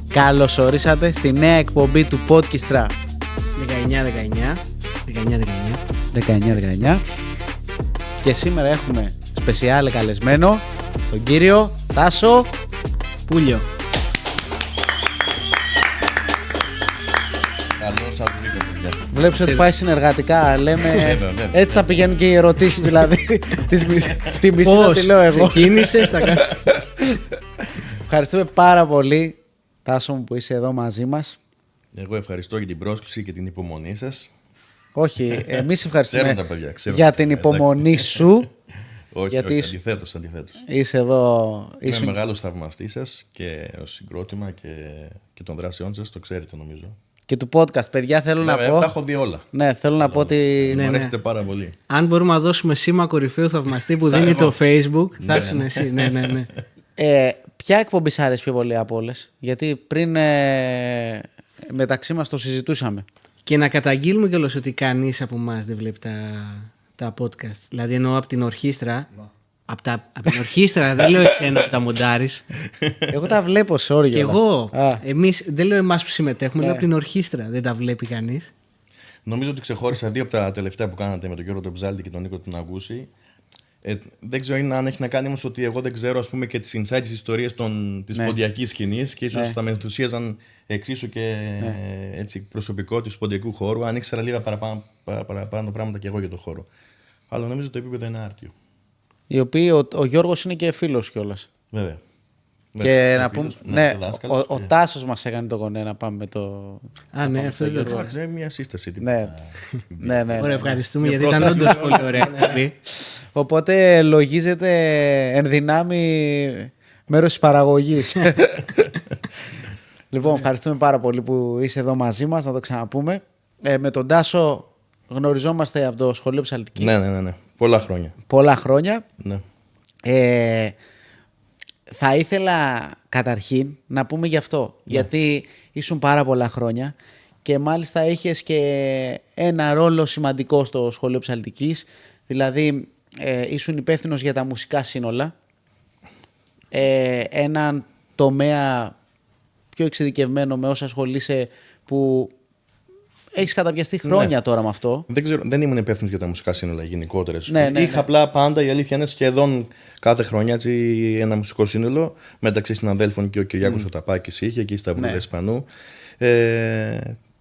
Καλώς ορίσατε στη νέα εκπομπή του Podcast 19-19 και σήμερα έχουμε σπεσιάλ καλεσμένο τον κύριο Τάσο Πούλιο. Καλώς σας βρήκα. Βλέπεις ότι πάει συνεργατικά, λέμε, έτσι θα πηγαίνουν και οι ερωτήσεις, δηλαδή τη μισή να τη λέω εγώ. Ξεκίνησες, θα κάνω. Ευχαριστούμε πάρα πολύ, Τάσο μου, που είσαι εδώ μαζί μας. Εγώ ευχαριστώ για την πρόσκληση και την υπομονή σας. Όχι, εμείς ευχαριστούμε τα παιδιά, για την υπομονή σου. Όχι, γιατί όχι, αντιθέτως. Είσαι εδώ. Είμαι μεγάλος θαυμαστής σας και ως συγκρότημα και των δράσεών σας, το ξέρετε νομίζω. Και του podcast, παιδιά, θέλω να πω. Τα έχω δει όλα. Ναι, θέλω να πω ότι. Μου αρέσετε πάρα πολύ. Αν μπορούμε να δώσουμε σήμα κορυφαίου θαυμαστή που δίνει το Facebook, θα ήσουν εσύ. Ναι. Ποια εκπομπή σ' άρεσε πιο πολύ από όλες? Γιατί πριν μεταξύ μας το συζητούσαμε. Και να καταγγείλουμε κιόλας ότι κανείς από εμάς δεν βλέπει τα podcast. Δηλαδή εννοώ από την ορχήστρα. Από την ορχήστρα, δεν λέω εσένα που τα μοντάρεις. Εγώ τα βλέπω, sorry. Και εγώ. Εμείς, δεν λέω εμάς που συμμετέχουμε, λέω από την ορχήστρα. Δεν τα βλέπει κανείς. Νομίζω ότι ξεχώρισα δύο από τα τελευταία που κάνατε με τον Γιώργο τον Ψάλτη και τον Νίκο τον Αγούση. Δεν ξέρω αν έχει να κάνει όμως ότι εγώ δεν ξέρω, ας πούμε, και τις inside τις ιστορίες της ποντιακής σκηνής και ίσως θα με ενθουσίαζαν εξίσου και έτσι, προσωπικό του ποντιακού χώρου, αν ήξερα λίγα παραπάνω πράγματα και εγώ για το χώρο. Αλλά νομίζω το επίπεδο είναι άρτιο. Οι οποίοι ο Γιώργος είναι και φίλος κιόλας. Βέβαια. Και να πούμε, ναι, ο Τάσος μας έκανε το γονέ να πάμε με το. Ναι, αυτό δεν το ξέρω. Μια σύσταση. Ναι. Ωραία, ευχαριστούμε γιατί ήταν όντως πολύ ωραία. Οπότε λογίζεται εν δυνάμει μέρος της παραγωγής. Λοιπόν, ευχαριστούμε πάρα πολύ που είσαι εδώ μαζί μας, να το ξαναπούμε. Με τον Τάσο γνωριζόμαστε από το σχολείο Ψαλτικής. Ναι. Πολλά χρόνια. Ναι. Θα ήθελα καταρχήν να πούμε γι' αυτό, γιατί ήσουν πάρα πολλά χρόνια και μάλιστα είχες και ένα ρόλο σημαντικό στο σχολείο Ψαλτικής, δηλαδή ήσουν υπεύθυνος για τα μουσικά σύνολα, έναν τομέα πιο εξειδικευμένο με όσα ασχολείσαι που έχεις καταπιαστεί χρόνια τώρα με αυτό. Δεν ξέρω, δεν ήμουν υπεύθυνος για τα μουσικά σύνολα γενικότερα. Ναι. Είχα απλά πάντα, η αλήθεια είναι, σχεδόν κάθε χρονιά έτσι, ένα μουσικό σύνολο μεταξύ συναδέλφων και ο Κυριάκος ο Ταπάκης είχε εκεί στα Βρούδα Ισπανού.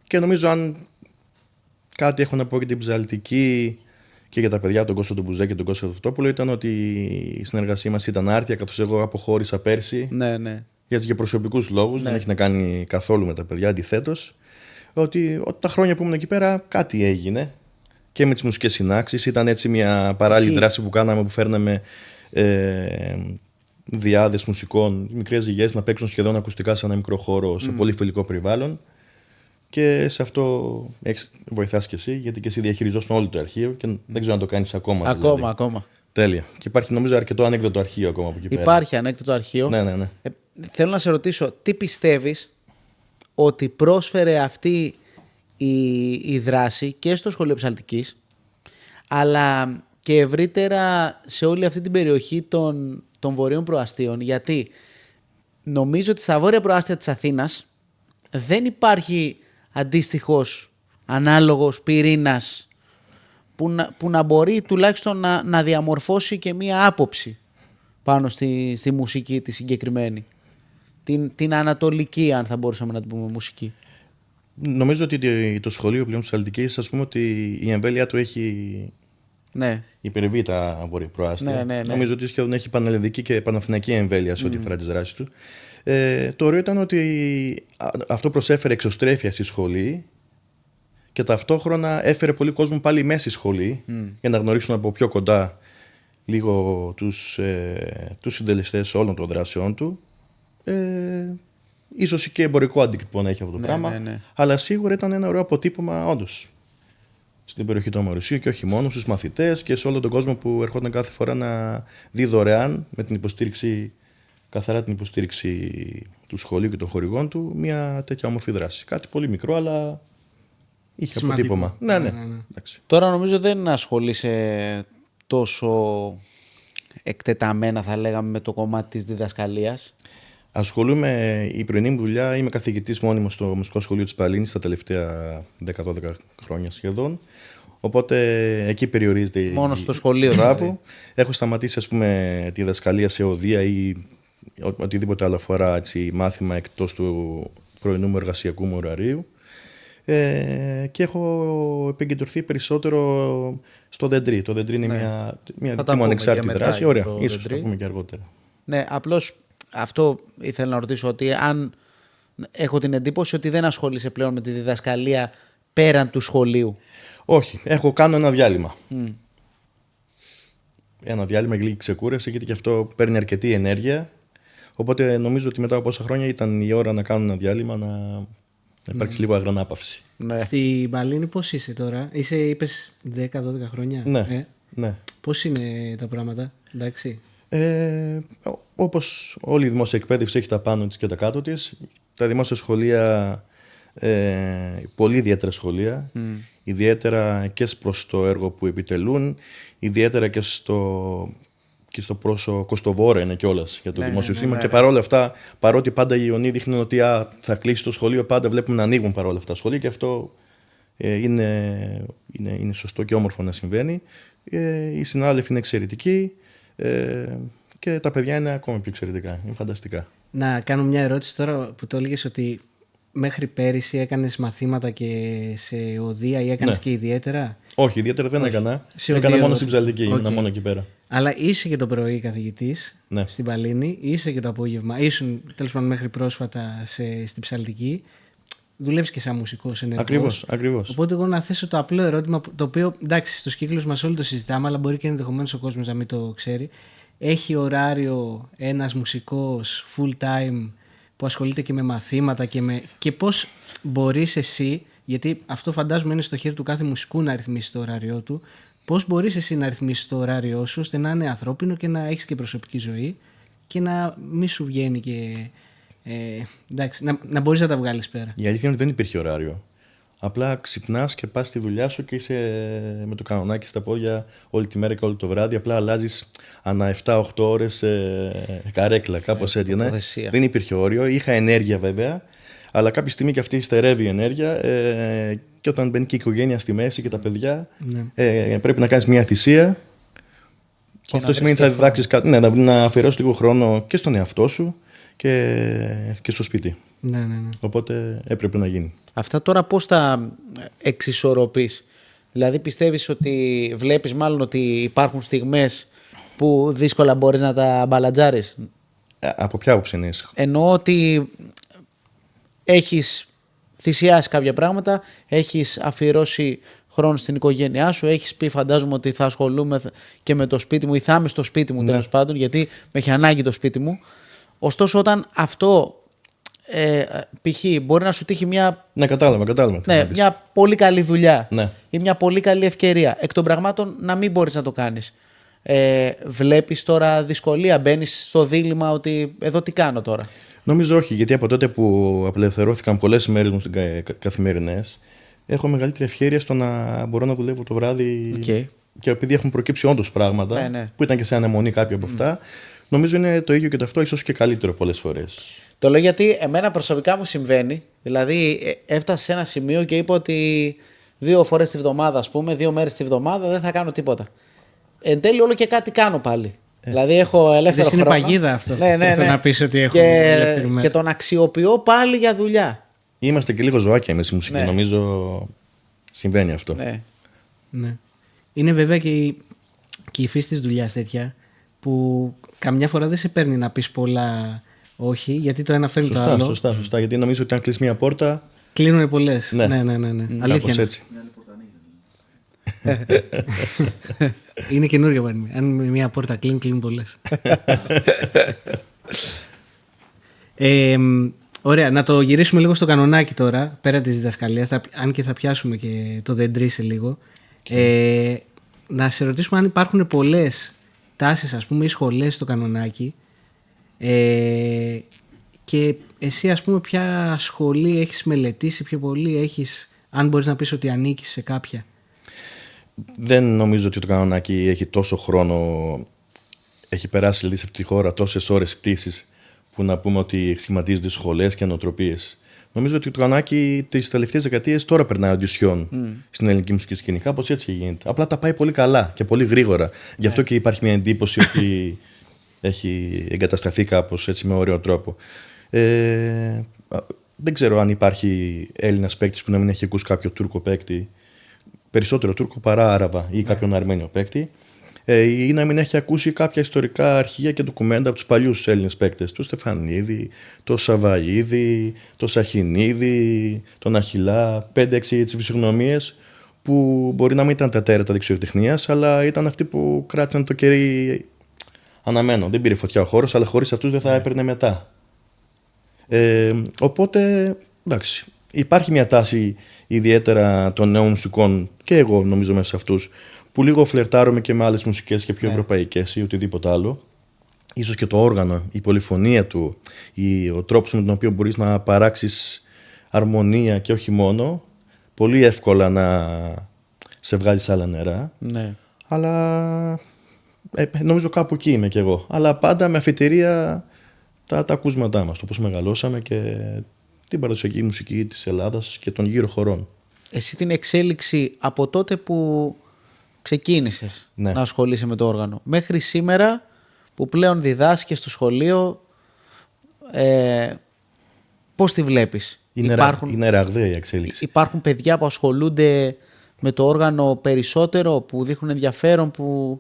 Και νομίζω αν κάτι έχω να πω για την Ψαλτική και για τα παιδιά, τον Κώστα τον Μπουζέ και τον Κώστα τον Φωτόπουλο, ήταν ότι η συνεργασία μας ήταν άρτια, καθώς εγώ αποχώρησα πέρσι. Ναι. Γιατί για προσωπικούς λόγους, δεν έχει να κάνει καθόλου με τα παιδιά, αντιθέτως. Ότι τα χρόνια που ήμουν εκεί πέρα κάτι έγινε και με τις μουσικές συνάξεις. Ήταν έτσι μια παράλληλη δράση που κάναμε, που φέρναμε διάδες μουσικών, μικρές ζυγές να παίξουν σχεδόν ακουστικά σε ένα μικρό χώρο, σε πολύ φιλικό περιβάλλον. Και σε αυτό βοηθάς και εσύ, γιατί και εσύ διαχειριζόσουν όλο το αρχείο και δεν ξέρω αν το κάνεις ακόμα. Ακόμα. Τέλεια. Και υπάρχει νομίζω αρκετό ανέκδοτο αρχείο ακόμα από εκεί πέρα. Υπάρχει ανέκδοτο αρχείο. Ναι. Θέλω να σε ρωτήσω, τι πιστεύεις ότι πρόσφερε αυτή η δράση και στο σχολείο Ψαλτικής, αλλά και ευρύτερα σε όλη αυτή την περιοχή των βορείων προαστίων, γιατί νομίζω ότι στα βόρεια προάστια της Αθήνας δεν υπάρχει αντίστοιχος ανάλογος πυρήνας που να μπορεί τουλάχιστον να διαμορφώσει και μία άποψη πάνω στη μουσική τη συγκεκριμένη. Την ανατολική, αν θα μπορούσαμε να την πούμε, μουσική. Νομίζω ότι το σχολείο πλέον Ψαλτικής, ας πούμε, ότι η εμβέλεια του έχει υπερβεί τα βορειοπροάστια. Ναι. Νομίζω ότι σχεδόν έχει πανελλαδική και παναθηναϊκή εμβέλεια σε ό,τι αφορά τις δράσεις του. Το ωραίο ήταν ότι αυτό προσέφερε εξωστρέφεια στη σχολή και ταυτόχρονα έφερε πολύ κόσμο πάλι μέσα στη σχολή για να γνωρίσουν από πιο κοντά λίγο τους συντελεστές όλων των δράσεών του. Ίσως και εμπορικό αντίκτυπο να έχει αυτό το πράγμα, αλλά σίγουρα ήταν ένα ωραίο αποτύπωμα όντως στην περιοχή του Αμορουσίου και όχι μόνο στους μαθητές και σε όλο τον κόσμο που ερχόταν κάθε φορά να δει δωρεάν με την υποστήριξη, καθαρά την υποστήριξη του σχολείου και των χορηγών του, μια τέτοια όμορφη δράση. Κάτι πολύ μικρό, αλλά Είχε Σημαντικό. αποτύπωμα. Ναι. Εντάξει. Τώρα νομίζω δεν ασχολείσαι τόσο εκτεταμένα, θα λέγαμε, με το κομμάτι της διδασκαλίας. Ασχολούμαι, η πρωινή μου δουλειά, είμαι καθηγητής μόνιμος στο Μουσικό Σχολείο της Παλίνης τα τελευταία 10-12 χρόνια σχεδόν. Οπότε εκεί περιορίζεται. Μόνο στο σχολείο. Μπράβο. Έχω σταματήσει, ας πούμε, τη διδασκαλία σε οδεία ή οτιδήποτε άλλο αφορά έτσι, μάθημα εκτός του πρωινού μου εργασιακού μου ωραρίου. Και έχω επικεντρωθεί περισσότερο στο δεντρί. Το δεντρί είναι μια δική μου ανεξάρτητη δράση. Ωραία, ίσως το πούμε και αργότερα. Ναι, απλώς αυτό ήθελα να ρωτήσω, ότι αν έχω την εντύπωση ότι δεν ασχολείσαι πλέον με τη διδασκαλία πέραν του σχολείου. Όχι, κάνω ένα διάλειμμα. Ένα διάλειμμα για λίγη ξεκούραση, γιατί και αυτό παίρνει αρκετή ενέργεια. Οπότε νομίζω ότι μετά από πόσα χρόνια ήταν η ώρα να κάνω ένα διάλειμμα, να υπάρξει λίγο αγρανάπαυση. Ναι. Στην Παλίνη πώς είσαι τώρα? Είπες 10-12 χρόνια. Ναι. Πώς είναι τα πράγματα, εντάξει? Όπως όλη η δημόσια εκπαίδευση έχει τα πάνω της και τα κάτω της, τα δημόσια σχολεία, πολύ ιδιαίτερα σχολεία, ιδιαίτερα και προς το έργο που επιτελούν, ιδιαίτερα και στο πόσο κοστοβόρα είναι κιόλας για το δημόσιο σύστημα. Και παρόλα αυτά, παρότι πάντα οι ιονοί δείχνουν ότι θα κλείσει το σχολείο, πάντα βλέπουμε να ανοίγουν παρόλα αυτά σχολεία, και αυτό είναι σωστό και όμορφο να συμβαίνει. Οι συνάδελφοι είναι εξαιρετικοί και τα παιδιά είναι ακόμα πιο εξαιρετικά. Είναι φανταστικά. Να κάνω μια ερώτηση τώρα που το έλεγες ότι μέχρι πέρυσι έκανες μαθήματα και σε οδεία ή έκανες και ιδιαίτερα? Όχι, ιδιαίτερα δεν έκανα. Έκανα μόνο στην Ψαλτική, ήμουν μόνο εκεί πέρα. Αλλά είσαι και το πρωί καθηγητής στην Παλίνη, είσαι και το απόγευμα. Ήσουν τέλος πάντων μέχρι πρόσφατα στην Ψαλτική. Δουλεύεις και σαν μουσικός ενεργός. Ακριβώς. Οπότε εγώ να θέσω το απλό ερώτημα, το οποίο εντάξει, στους κύκλους μας όλοι το συζητάμε, αλλά μπορεί και ενδεχομένως ο κόσμος να μην το ξέρει. Έχει ωράριο ένας μουσικός full time που ασχολείται και με μαθήματα και πώς μπορείς εσύ, γιατί αυτό φαντάζομαι είναι στο χέρι του κάθε μουσικού να ρυθμίσει το ωράριό του, πώς μπορείς εσύ να ρυθμίσεις το ωράριό σου ώστε να είναι ανθρώπινο και να έχεις και προσωπική ζωή και να μην σου βγαίνει και εντάξει, να μπορείς να τα βγάλεις πέρα? Η αλήθεια είναι ότι δεν υπήρχε ωράριο. Απλά ξυπνάς και πας στη δουλειά σου και είσαι με το κανονάκι στα πόδια όλη τη μέρα και όλο το βράδυ. Απλά αλλάζεις ανά 7-8 ώρες καρέκλα, κάπως έτσι. Ναι. Δεν υπήρχε όριο. Είχα ενέργεια βέβαια, αλλά κάποια στιγμή και αυτή στερεύει η ενέργεια. Και όταν μπαίνει και η οικογένεια στη μέση και τα παιδιά, πρέπει να κάνεις μια θυσία. Αυτό σημαίνει ότι θα διδάξεις κάτι, να αφιερώσεις λίγο χρόνο και στον εαυτό σου και στο σπίτι. Ναι. Οπότε έπρεπε να γίνει. Αυτά τώρα πώς τα εξισορροπείς? Δηλαδή πιστεύεις ότι βλέπεις μάλλον ότι υπάρχουν στιγμές που δύσκολα μπορείς να τα μπαλατζάρεις? Από ποια άποψη εννοείς? Εννοώ ότι έχεις θυσιάσει κάποια πράγματα, έχεις αφιερώσει χρόνο στην οικογένειά σου, έχεις πει φαντάζομαι ότι θα ασχολούμαι και με το σπίτι μου ή θα είμαι στο σπίτι μου τέλος πάντων, γιατί με έχει ανάγκη το σπίτι μου. Ωστόσο όταν αυτό π.χ. μπορεί να σου τύχει μια, κατάλαβα, μια πολύ καλή δουλειά ή μια πολύ καλή ευκαιρία, εκ των πραγμάτων να μην μπορείς να το κάνεις. Βλέπεις τώρα δυσκολία, μπαίνεις στο δίλημμα ότι εδώ τι κάνω τώρα? Νομίζω όχι, γιατί από τότε που απελευθερώθηκαν πολλές μέρες μου καθημερινές, έχω μεγαλύτερη ευχέρεια στο να μπορώ να δουλεύω το βράδυ. Και επειδή έχουν προκύψει όντως πράγματα που ήταν και σε αναμονή κάποια από αυτά, νομίζω είναι το ίδιο και το αυτό, ίσως και καλύτερο πολλές φορές. Το λέω γιατί εμένα προσωπικά μου συμβαίνει. Δηλαδή έφτασα σε ένα σημείο και είπα ότι 2 φορές τη βδομάδα, ας πούμε, 2 μέρες τη βδομάδα δεν θα κάνω τίποτα. Εν τέλει όλο και κάτι κάνω πάλι. Δηλαδή έχω ελεύθερο χρόνο. Είναι παγίδα αυτό. Ναι. Να πεις ότι έχω ελεύθερη μέρα. Και τον αξιοποιώ πάλι για δουλειά. Είμαστε και λίγο ζωάκια εμείς η μουσική. Νομίζω συμβαίνει αυτό. Ναι. Είναι βέβαια και η φύση της δουλειάς τέτοια που καμιά φορά δεν σε παίρνει να πεις πολλά όχι, γιατί το ένα φέρνει το άλλο. Σωστά. Γιατί νομίζω ότι αν κλείσει μια πόρτα. Κλείνουν πολλές. Ναι. Αλήθεια. Έτσι. Είναι καινούργια πανέμια. Αν μια πόρτα κλείνει, κλείνουν πολλές. Ωραία, να το γυρίσουμε λίγο στο κανονάκι τώρα, πέρα της διδασκαλίας, αν και θα πιάσουμε και το δεντρί σε λίγο. Να σε ρωτήσουμε αν υπάρχουν πολλές τάσεις, ας πούμε, ή σχολές στο κανονάκι. Και εσύ, ας πούμε, ποια σχολή έχεις μελετήσει πιο πολύ, έχεις Αν μπορείς να πεις ότι ανήκεις σε κάποια. Δεν νομίζω ότι το κανονάκι έχει τόσο χρόνο. Έχει περάσει δηλαδή σε αυτή τη χώρα τόσες ώρες πτήσης που να πούμε ότι σχηματίζονται σχολές και νοοτροπίες. Νομίζω ότι το κανονάκι τις τελευταίες δεκαετίες τώρα περνάει οντισιόν στην ελληνική μουσική σκηνή. Κάπως έτσι γίνεται. Απλά τα πάει πολύ καλά και πολύ γρήγορα. Γι' αυτό και υπάρχει μια εντύπωση ότι έχει εγκατασταθεί κάπως έτσι με ωραίο τρόπο. Δεν ξέρω αν υπάρχει Έλληνας παίκτης που να μην έχει ακούσει κάποιο Τούρκο παίκτη. Περισσότερο Τούρκο παρά Άραβα ή κάποιον Αρμένιο παίκτη. Ή να μην έχει ακούσει κάποια ιστορικά αρχεία και ντοκουμέντα από τους παλιούς Έλληνες παίκτες. Τον Στεφανίδη, τον Σαβαΐδη, τον Σαχινίδη, τον Αχιλά. 5-6 φυσιογνωμίες που μπορεί να μην ήταν τα τέρατα δεξιοτεχνίας, αλλά ήταν αυτοί που κράτησαν το κερί αναμένο. Δεν πήρε φωτιά ο χώρος, αλλά χωρίς αυτούς δεν θα έπαιρνε μετά. Οπότε, εντάξει, υπάρχει μια τάση ιδιαίτερα των νέων μουσικών και εγώ νομίζω μέσα σε αυτούς που λίγο φλερτάρουμε και με άλλες μουσικές και πιο ευρωπαϊκές ή οτιδήποτε άλλο. Ίσως και το όργανο, η πολυφωνία του, ο τρόπος με τον οποίο μπορείς να παράξεις αρμονία και όχι μόνο, πολύ εύκολα να σε βγάλεις άλλα νερά. Ναι. Αλλά νομίζω κάπου εκεί είμαι κι εγώ. Αλλά πάντα με αφιτηρία τα ακούσματά μας, το πώς μεγαλώσαμε και την παραδοσιακή μουσική της Ελλάδας και των γύρω χωρών. Εσύ την εξέλιξη από τότε που ξεκίνησες να ασχολείσαι με το όργανο μέχρι σήμερα που πλέον διδάσκεις στο σχολείο, πώς τη βλέπεις? Είναι ραγδαία η εξέλιξη. Υπάρχουν παιδιά που ασχολούνται με το όργανο περισσότερο, που δείχνουν ενδιαφέρον, που...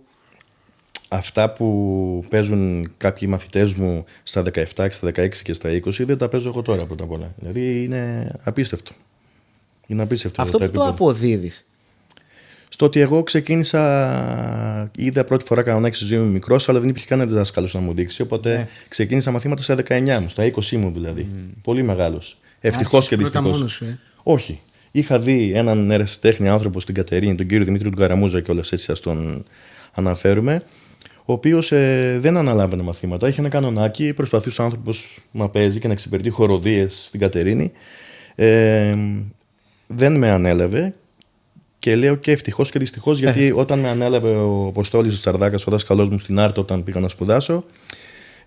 Αυτά που παίζουν κάποιοι μαθητές μου στα 17, στα 16 και στα 20 δεν τα παίζω εγώ τώρα πρώτα απ' όλα. Δηλαδή είναι απίστευτο. Είναι απίστευτο. Αυτό που το αποδίδεις? Στο ότι εγώ ξεκίνησα, είδα πρώτη φορά κανονάκι στη ζωή μου μικρός, αλλά δεν υπήρχε κανένα δάσκαλος να μου δείξει. Οπότε ξεκίνησα μαθήματα στα 19 μου, στα 20 μου δηλαδή. Πολύ μεγάλος. Ευτυχώς και δυστυχώς. Μόνος σου, Όχι. Είχα δει έναν ερασιτέχνη άνθρωπο στην Κατερίνη, τον κύριο Δημήτρη του Καραμούζα και όλες έτσι ας τον αναφέρουμε, ο οποίος δεν αναλάμβανε μαθήματα. Είχε ένα κανονάκι, προσπαθούσε ο άνθρωπος να παίζει και να εξυπηρετεί χοροδίες στην Κατερίνη. Δεν με ανέλαβε. Και λέω και ευτυχώς και δυστυχώς, γιατί όταν με ανέλαβε ο Αποστόλης ο Τσαρδάκας, ο δάσκαλός μου στην Άρτα, όταν πήγα να σπουδάσω,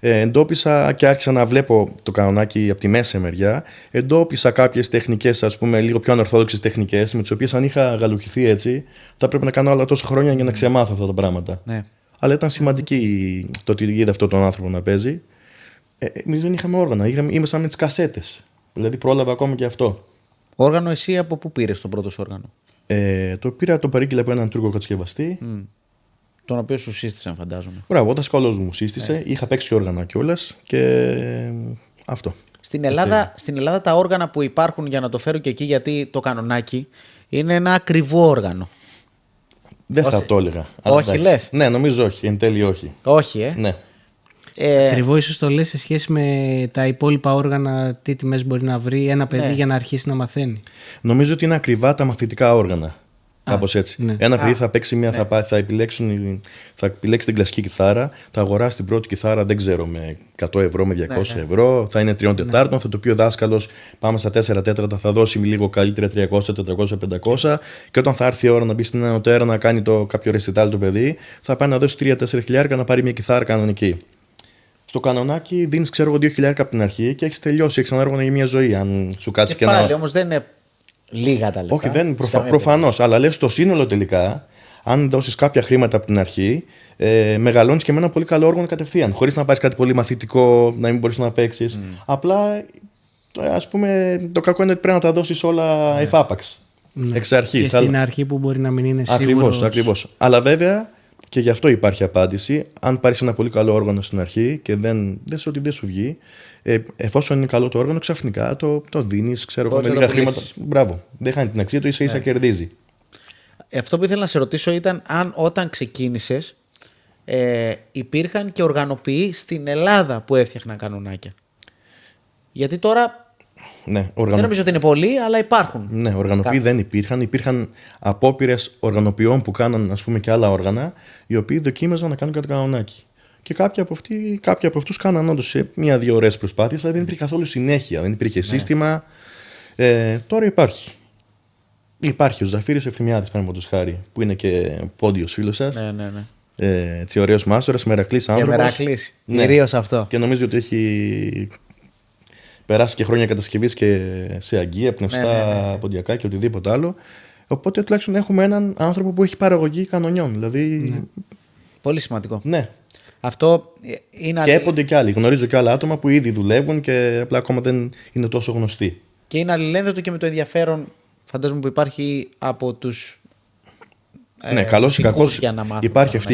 εντόπισα και άρχισα να βλέπω το κανονάκι από τη μέση μεριά. Εντόπισα κάποιες τεχνικές, ας πούμε, λίγο πιο ανορθόδοξες τεχνικές, με τις οποίες αν είχα γαλουχηθεί έτσι, θα πρέπει να κάνω άλλα τόσα χρόνια για να ξεμάθω αυτά τα πράγματα. Ναι. Αλλά ήταν σημαντική το ότι είδα αυτόν τον άνθρωπο να παίζει. Εμείς δεν είχαμε όργανα, ήμασταν με τις κασέτες. Δηλαδή πρόλαβα ακόμα και αυτό. Όργανο, εσύ από πού πήρες το πρώτο σου όργανο? Το πήρα, το παρήγγειλα από έναν Τούρκο κατασκευαστή. Τον οποίο σου σύστησαν, φαντάζομαι. Μπράβο, ο δάσκαλός μου σύστησε. Είχα παίξει όργανα κιόλας και αυτό. Στην Ελλάδα τα όργανα που υπάρχουν, για να το φέρω και εκεί, γιατί το κανονάκι είναι ένα ακριβό όργανο. Δεν θα το έλεγα. Όχι, λες? Ναι, νομίζω όχι. Εν τέλει όχι. Όχι, Ναι. Ακριβό ίσως το λες σε σχέση με τα υπόλοιπα όργανα, τι τιμές μπορεί να βρει ένα παιδί για να αρχίσει να μαθαίνει. Νομίζω ότι είναι ακριβά τα μαθητικά όργανα. Κάπως έτσι. Ναι. Ένα παιδί θα παίξει θα επιλέξει την κλασική κιθάρα, θα αγοράσει την πρώτη κιθάρα, δεν ξέρω, με 100 ευρώ, με 200 ευρώ, θα είναι 3 τετάρτων, θα το πει ο δάσκαλος, πάμε στα 4 τέταρτα, θα δώσει λίγο καλύτερα 300, 400, 500, και όταν θα έρθει η ώρα να μπει στην ανωτέρα να κάνει κάποιο ρεσιτάλ το παιδί, θα πάει να δώσει 3-4 χιλιάρικα να πάρει μια κιθάρα κανονική. Στο κανονάκι δίνεις, ξέρω εγώ, 2 χιλιάρικα από την αρχή και έχεις τελειώσει, έχεις ένα όργανο για μια ζωή. Αν σου κάτσει και πάλι όμως δεν είναι λίγα τα λεφτά. Όχι, δεν προφανώς, αλλά λέω στο σύνολο τελικά, αν δώσεις κάποια χρήματα από την αρχή, μεγαλώνεις και με ένα πολύ καλό όργανο κατευθείαν. Χωρίς να πάρεις κάτι πολύ μαθητικό, να μην μπορείς να παίξεις. Απλά, ας πούμε, το κακό είναι ότι πρέπει να τα δώσεις όλα εφάπαξ. Εξ αρχής. Και στην αρχή που μπορεί να μην είναι σίγουρος. Ακριβώς. Αλλά βέβαια. Και γι' αυτό υπάρχει απάντηση. Αν πάρεις ένα πολύ καλό όργανο στην αρχή και δεν ότι δεν σου βγει, εφόσον είναι καλό το όργανο, ξαφνικά το δίνεις, ξέρω εγώ, με λίγα χρήματα. Μπράβο. Δεν χάνει την αξία του, ίσα-ίσα κερδίζει. Αυτό που ήθελα να σε ρωτήσω ήταν αν όταν ξεκίνησες υπήρχαν και οργανοποιοί στην Ελλάδα που έφτιαχναν κανονάκια. Γιατί τώρα. Ναι, δεν νομίζω ότι είναι πολλοί, αλλά υπάρχουν. Ναι, οργανοποιοί δεν υπήρχαν. Υπήρχαν απόπειρες οργανοποιών που κάναν, ας πούμε, και άλλα όργανα, οι οποίοι δοκίμαζαν να κάνουν κάτι κανονάκι. Και κάποιοι από αυτούς κάναν όντως σε 1-2 ωραίες προσπάθειες, αλλά δεν υπήρχε καθόλου συνέχεια, δεν υπήρχε σύστημα. Τώρα υπάρχει. Υπάρχει ο Ζαφύρης Ευθυμιάδης, παραδείγματος χάρη, που είναι και πόντιος φίλος σας. Ναι. Έτσι, ωραίος μάστορας, μερακλής άνθρωπος. Και Μερακλής. Ναι. Κυρίως αυτό. Και νομίζω ότι έχει περάσει και χρόνια κατασκευής και σε αγκία, πνευστά, ποντιακά και οτιδήποτε άλλο. Οπότε τουλάχιστον έχουμε έναν άνθρωπο που έχει παραγωγή κανονιών. Δηλαδή. Πολύ σημαντικό. Ναι. Αυτό είναι Και έπονται κι άλλοι. Γνωρίζω κι άλλα άτομα που ήδη δουλεύουν και απλά ακόμα δεν είναι τόσο γνωστοί. Και είναι αλληλένδετο και με το ενδιαφέρον, φαντάζομαι, που υπάρχει από τους. Ναι, καλώς ή κακώς υπάρχει αυτή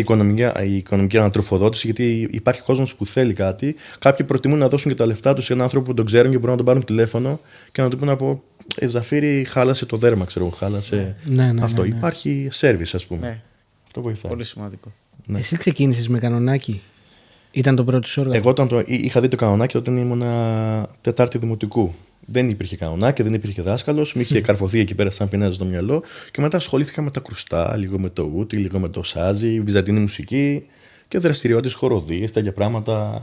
η οικονομική ανατροφοδότηση, γιατί υπάρχει κόσμος που θέλει κάτι. Κάποιοι προτιμούν να δώσουν και τα λεφτά τους σε έναν άνθρωπο που τον ξέρουν και μπορούν να τον πάρουν τηλέφωνο και να του πούνε από Ζαφύρη, χάλασε το δέρμα, ξέρω εγώ. Χάλασε. Αυτό. Υπάρχει σέρβις, ας πούμε. Ναι. Αυτό βοηθάει. Πολύ σημαντικό. Ναι. Εσύ ξεκίνησες με κανονάκι. Ήταν το πρώτο σου όργανο. Εγώ όταν είχα δει το κανονάκι όταν ήμουνα Τετάρτη Δημοτικού. Δεν υπήρχε κανονάκι, δεν υπήρχε δάσκαλος. Μου είχε καρφωθεί εκεί πέρα σαν πινέζα στο μυαλό. Και μετά ασχολήθηκα με τα κρουστά, λίγο με το ούτι, λίγο με το σάζι, βυζαντινή μουσική και δραστηριότητες, χοροδίες, τέτοια πράγματα.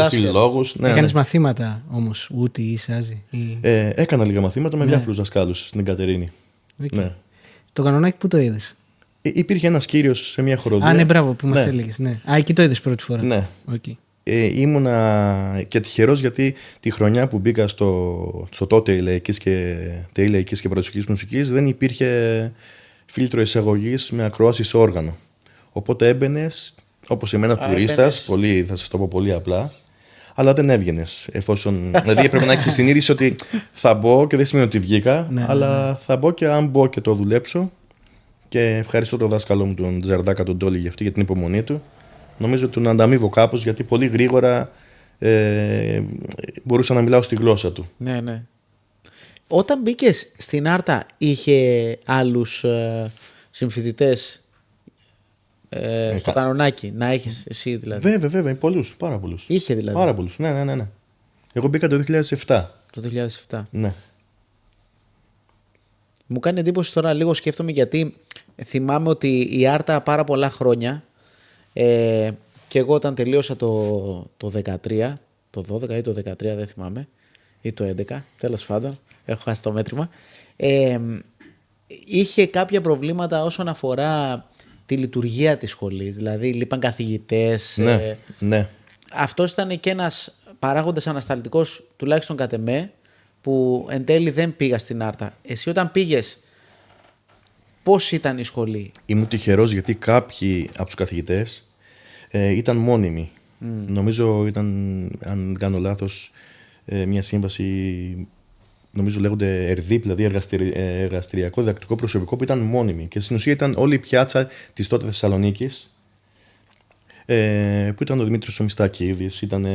Συλλόγους. Έκανες μαθήματα όμως, ούτι ή σάζι. Έκανα λίγα μαθήματα με διάφορους δασκάλους στην Κατερίνη. Okay. Ναι. Το κανονάκι πού το είδες? Υπήρχε ένας κύριος σε μια χοροδία. Ναι, μπράβο, που μας έλεγες. Ναι. Εκεί το είδες πρώτη φορά. Ναι. Okay. Ήμουνα και τυχερός γιατί τη χρονιά που μπήκα στο τότε λαϊκής και πρωτοσχολικής μουσικής δεν υπήρχε φίλτρο εισαγωγής με ακρόαση σε όργανο. Οπότε έμπαινες όπως εμένα τουρίστας, θα σας το πω πολύ απλά, αλλά δεν έβγαινες. Δηλαδή έπρεπε να έχεις την είδηση ότι θα μπω και δεν σημαίνει ότι βγήκα, αλλά θα μπω και αν μπω και το δουλέψω. Και ευχαριστώ τον δάσκαλό μου, τον Τζαρδάκα τον Τόλι, για την υπομονή του. Νομίζω ότι τον ανταμείβω κάπως γιατί πολύ γρήγορα μπορούσα να μιλάω στη γλώσσα του. Ναι. Όταν μπήκες στην Άρτα, είχε άλλους συμφοιτητές στο κανονάκι, να έχεις εσύ δηλαδή? Βέβαια, πολλούς, πάρα πολλούς. Είχε δηλαδή? Πάρα πολλούς, ναι. Εγώ μπήκα το 2007. Το 2007. Ναι. Μου κάνει εντύπωση τώρα, λίγο σκέφτομαι, γιατί θυμάμαι ότι η Άρτα πάρα πολλά χρόνια, και εγώ όταν τελείωσα το 13, το 12 ή το 13 δεν θυμάμαι, ή το 11, τέλος πάντων, έχω χάσει το μέτρημα, είχε κάποια προβλήματα όσον αφορά τη λειτουργία της σχολής, δηλαδή λείπαν καθηγητές. Ναι. Αυτός ήταν και ένας παράγοντας ανασταλτικός, τουλάχιστον κατ' εμέ, που εν τέλει δεν πήγα στην Άρτα. Εσύ όταν πήγες, πώς ήταν η σχολή? Ήμουν τυχερός γιατί κάποιοι από τους καθηγητές ήταν μόνιμοι. Νομίζω ήταν, αν δεν κάνω λάθος, μια σύμβαση, νομίζω λέγονται ΕΡΔΙΠ, δηλαδή εργαστηριακό διδακτικό προσωπικό, που ήταν μόνιμη. Και στην ουσία ήταν όλη η πιάτσα της τότε Θεσσαλονίκης, που ήταν ο Δημήτρης ο Μιστάκηδης, ήταν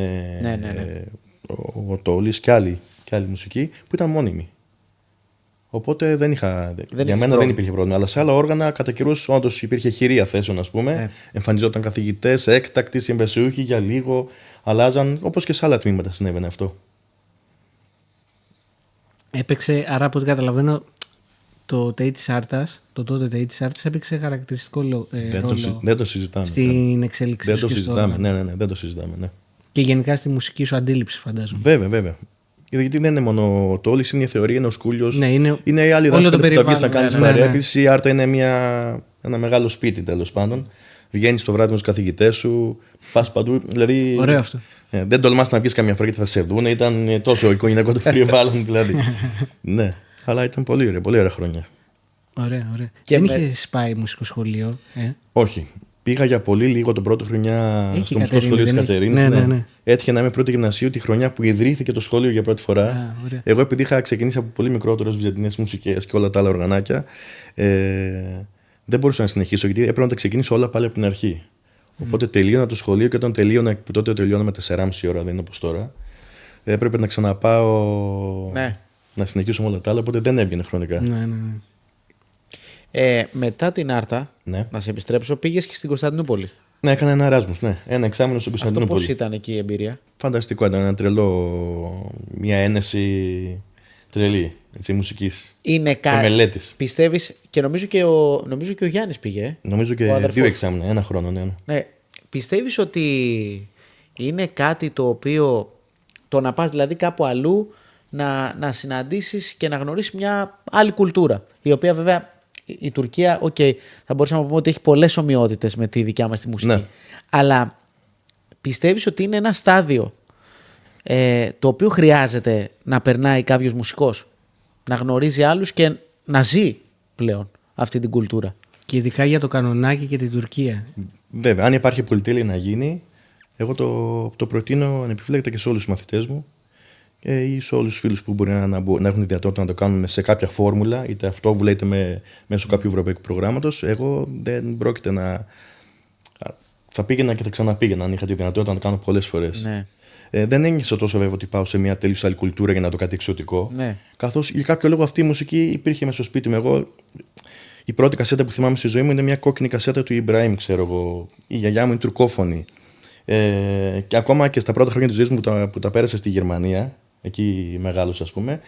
ο Τόλης και άλλοι μουσικοί που ήταν μόνιμοι. Οπότε για μένα δεν υπήρχε πρόβλημα. Αλλά σε άλλα όργανα, κατά καιρούς, όντως υπήρχε χειρία θέσεων, ας πούμε. Εμφανιζόταν καθηγητές, έκτακτοι, συμβασιούχοι, για λίγο αλλάζαν. Όπως και σε άλλα τμήματα συνέβαινε αυτό. Έπαιξε, άρα από ό,τι καταλαβαίνω, το ΤΕΙ της Άρτας, το τότε ΤΕΙ της Άρτας έπαιξε χαρακτηριστικό ρόλο. Δεν το συζητάμε. Στην εξέλιξη. Δεν το συζητάμε. Ναι, δεν το συζητάμε. Ναι. Και γενικά στη μουσική σου αντίληψη, φαντάζομαι. Βέβαια. Γιατί δεν είναι μόνο το όλη, είναι η θεωρία, είναι ο Σκούλιος. Ναι, είναι οι άλλοι δάσκαλοι που θα βγεις να κάνεις παρέα. Ναι. Επίσης η Άρτα είναι ένα μεγάλο σπίτι, τέλος πάντων. Βγαίνεις το βράδυ με τους καθηγητές σου, πας παντού. Δηλαδή, ωραίο αυτό. Δεν τολμάς να βγεις καμιά φορά γιατί θα σε δουν. Ήταν τόσο οικογενειακό το περιβάλλον, δηλαδή. Ναι, αλλά ήταν πολύ ωραία χρόνια. Ωραία. Δεν είχες πάει μουσικό σχολείο? Όχι. Πήγα για πολύ λίγο την πρώτη χρονιά στο μουσικό σχολείο της Κατερίνης. Ναι. Έτυχε να είμαι πρώτη γυμνασίου τη χρονιά που ιδρύθηκε το σχολείο για πρώτη φορά. Εγώ, επειδή είχα ξεκινήσει από πολύ μικρότερες βυζαντινές μουσικές και όλα τα άλλα οργανάκια, δεν μπορούσα να συνεχίσω γιατί έπρεπε να τα ξεκινήσω όλα πάλι από την αρχή. Οπότε τελείωνα το σχολείο και όταν τελείωνα, που τότε τελειώναμε 4,5 ώρα, δεν είναι όπως τώρα, έπρεπε να ξαναπάω να συνεχίσω με όλα τα άλλα, οπότε δεν έβγαινε χρονικά. Ναι. Μετά την Άρτα, να σε επιστρέψω, πήγες και στην Κωνσταντινούπολη. Ναι, έκανα ένα Εράσμους, ένα εξάμηνο στην Κωνσταντινούπολη. Αυτό πώς ήταν εκεί η εμπειρία? Φανταστικό, ήταν ένα μια ένεση τρελή μουσικής και μελέτης. Πιστεύεις, και νομίζω και ο Γιάννης πήγε. Νομίζω και 2 εξάμηνα, 1 χρόνο. Ναι. Πιστεύεις ότι είναι κάτι το οποίο το να πας δηλαδή κάπου αλλού να συναντήσεις και να γνωρίσεις μια άλλη κουλτούρα. Η οποία βέβαια η Τουρκία, θα μπορούσαμε να πούμε ότι έχει πολλές ομοιότητες με τη δικιά μας τη μουσική. Ναι. Αλλά πιστεύεις ότι είναι ένα στάδιο το οποίο χρειάζεται να περνάει κάποιος μουσικός, να γνωρίζει άλλους και να ζει πλέον αυτή την κουλτούρα? Και ειδικά για το κανονάκι και την Τουρκία. Βέβαια, αν υπάρχει πολυτέλεια να γίνει, εγώ το προτείνω ανεπιφύλακτα και σε όλους τους μαθητές μου ή σε όλους τους φίλους που μπορεί να έχουν τη δυνατότητα να το κάνουν σε κάποια φόρμουλα, είτε αυτόβουλα είτε μέσω κάποιου ευρωπαϊκού προγράμματος. Εγώ δεν πρόκειται να. Θα πήγαινα και θα ξαναπήγαινα αν είχα τη δυνατότητα να το κάνω πολλές φορές. Ναι. Δεν ένιωσα τόσο βέβαια ότι πάω σε μια τελείως άλλη κουλτούρα για να δω κάτι εξωτικό. Ναι. Καθώς για κάποιο λόγο αυτή η μουσική υπήρχε μέσα στο σπίτι μου. Εγώ, η πρώτη κασέτα που θυμάμαι στη ζωή μου είναι μια κόκκινη κασέτα του Ιμπραήμ, ξέρω εγώ. Η γιαγιά μου είναι τουρκόφωνη. Και ακόμα και στα πρώτα χρόνια της ζωής μου που τα πέρασα στη Γερμανία, εκεί μεγάλωσα ας πούμε,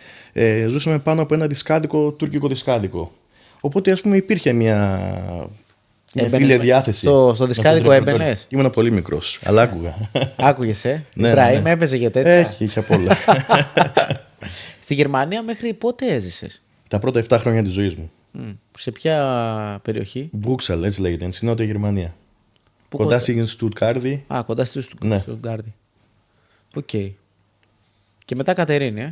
ζούσαμε πάνω από ένα δισκάδικο, τουρκικό δισκάδικο. Οπότε ας πούμε υπήρχε μια φίλη διάθεση. Στο δισκάδικο έμπαινες? Ήμουν πολύ μικρός, αλλά άκουγα. Άκουγες, Ναι, Ιμπραήμ, ναι. έπαιζε για τέτοια? Είχε απ' όλα. Στη Γερμανία μέχρι πότε έζησες? Τα πρώτα 7 χρόνια της ζωής μου. Σε ποια περιοχή? Μπρούξελ, έτσι λέγεται, στην Νότια Γερμανία. Πού Κοντά στην Στουτγκάρδη. Κοντά στη Ναι. Στουτγκάρδη. Οκ. Και μετά Κατερίνη,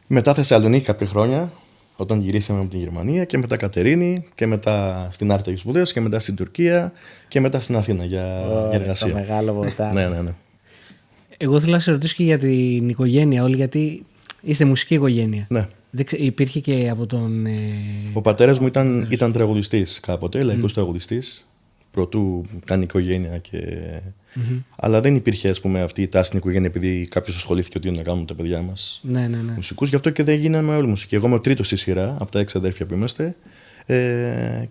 Μετά Θεσσαλονίκη κάποια χρόνια, όταν γυρίσαμε από την Γερμανία, και μετά Κατερίνη, και μετά στην Άρτα για σπουδές, και μετά στην Τουρκία, και μετά στην Αθήνα για εργασία. Στο μεγάλο βοτάνι. Ναι. Εγώ θέλω να σε ρωτήσω και για την οικογένεια όλη, γιατί είστε μουσική οικογένεια. Ναι. Υπήρχε και από τον. Ο πατέρας μου ήταν τραγουδιστής κάποτε, λαϊκός τραγουδιστής, πρωτού κάνει οικογένεια. Αλλά δεν υπήρχε ας πούμε, αυτή η τάση στην οικογένεια επειδή κάποιος ασχολήθηκε ότι να κάνουμε τα παιδιά μας Ναι. μουσικούς. Γι' αυτό και δεν γίναμε όλοι μουσικοί. Εγώ είμαι ο τρίτος στη σειρά από τα 6 αδέρφια που είμαστε.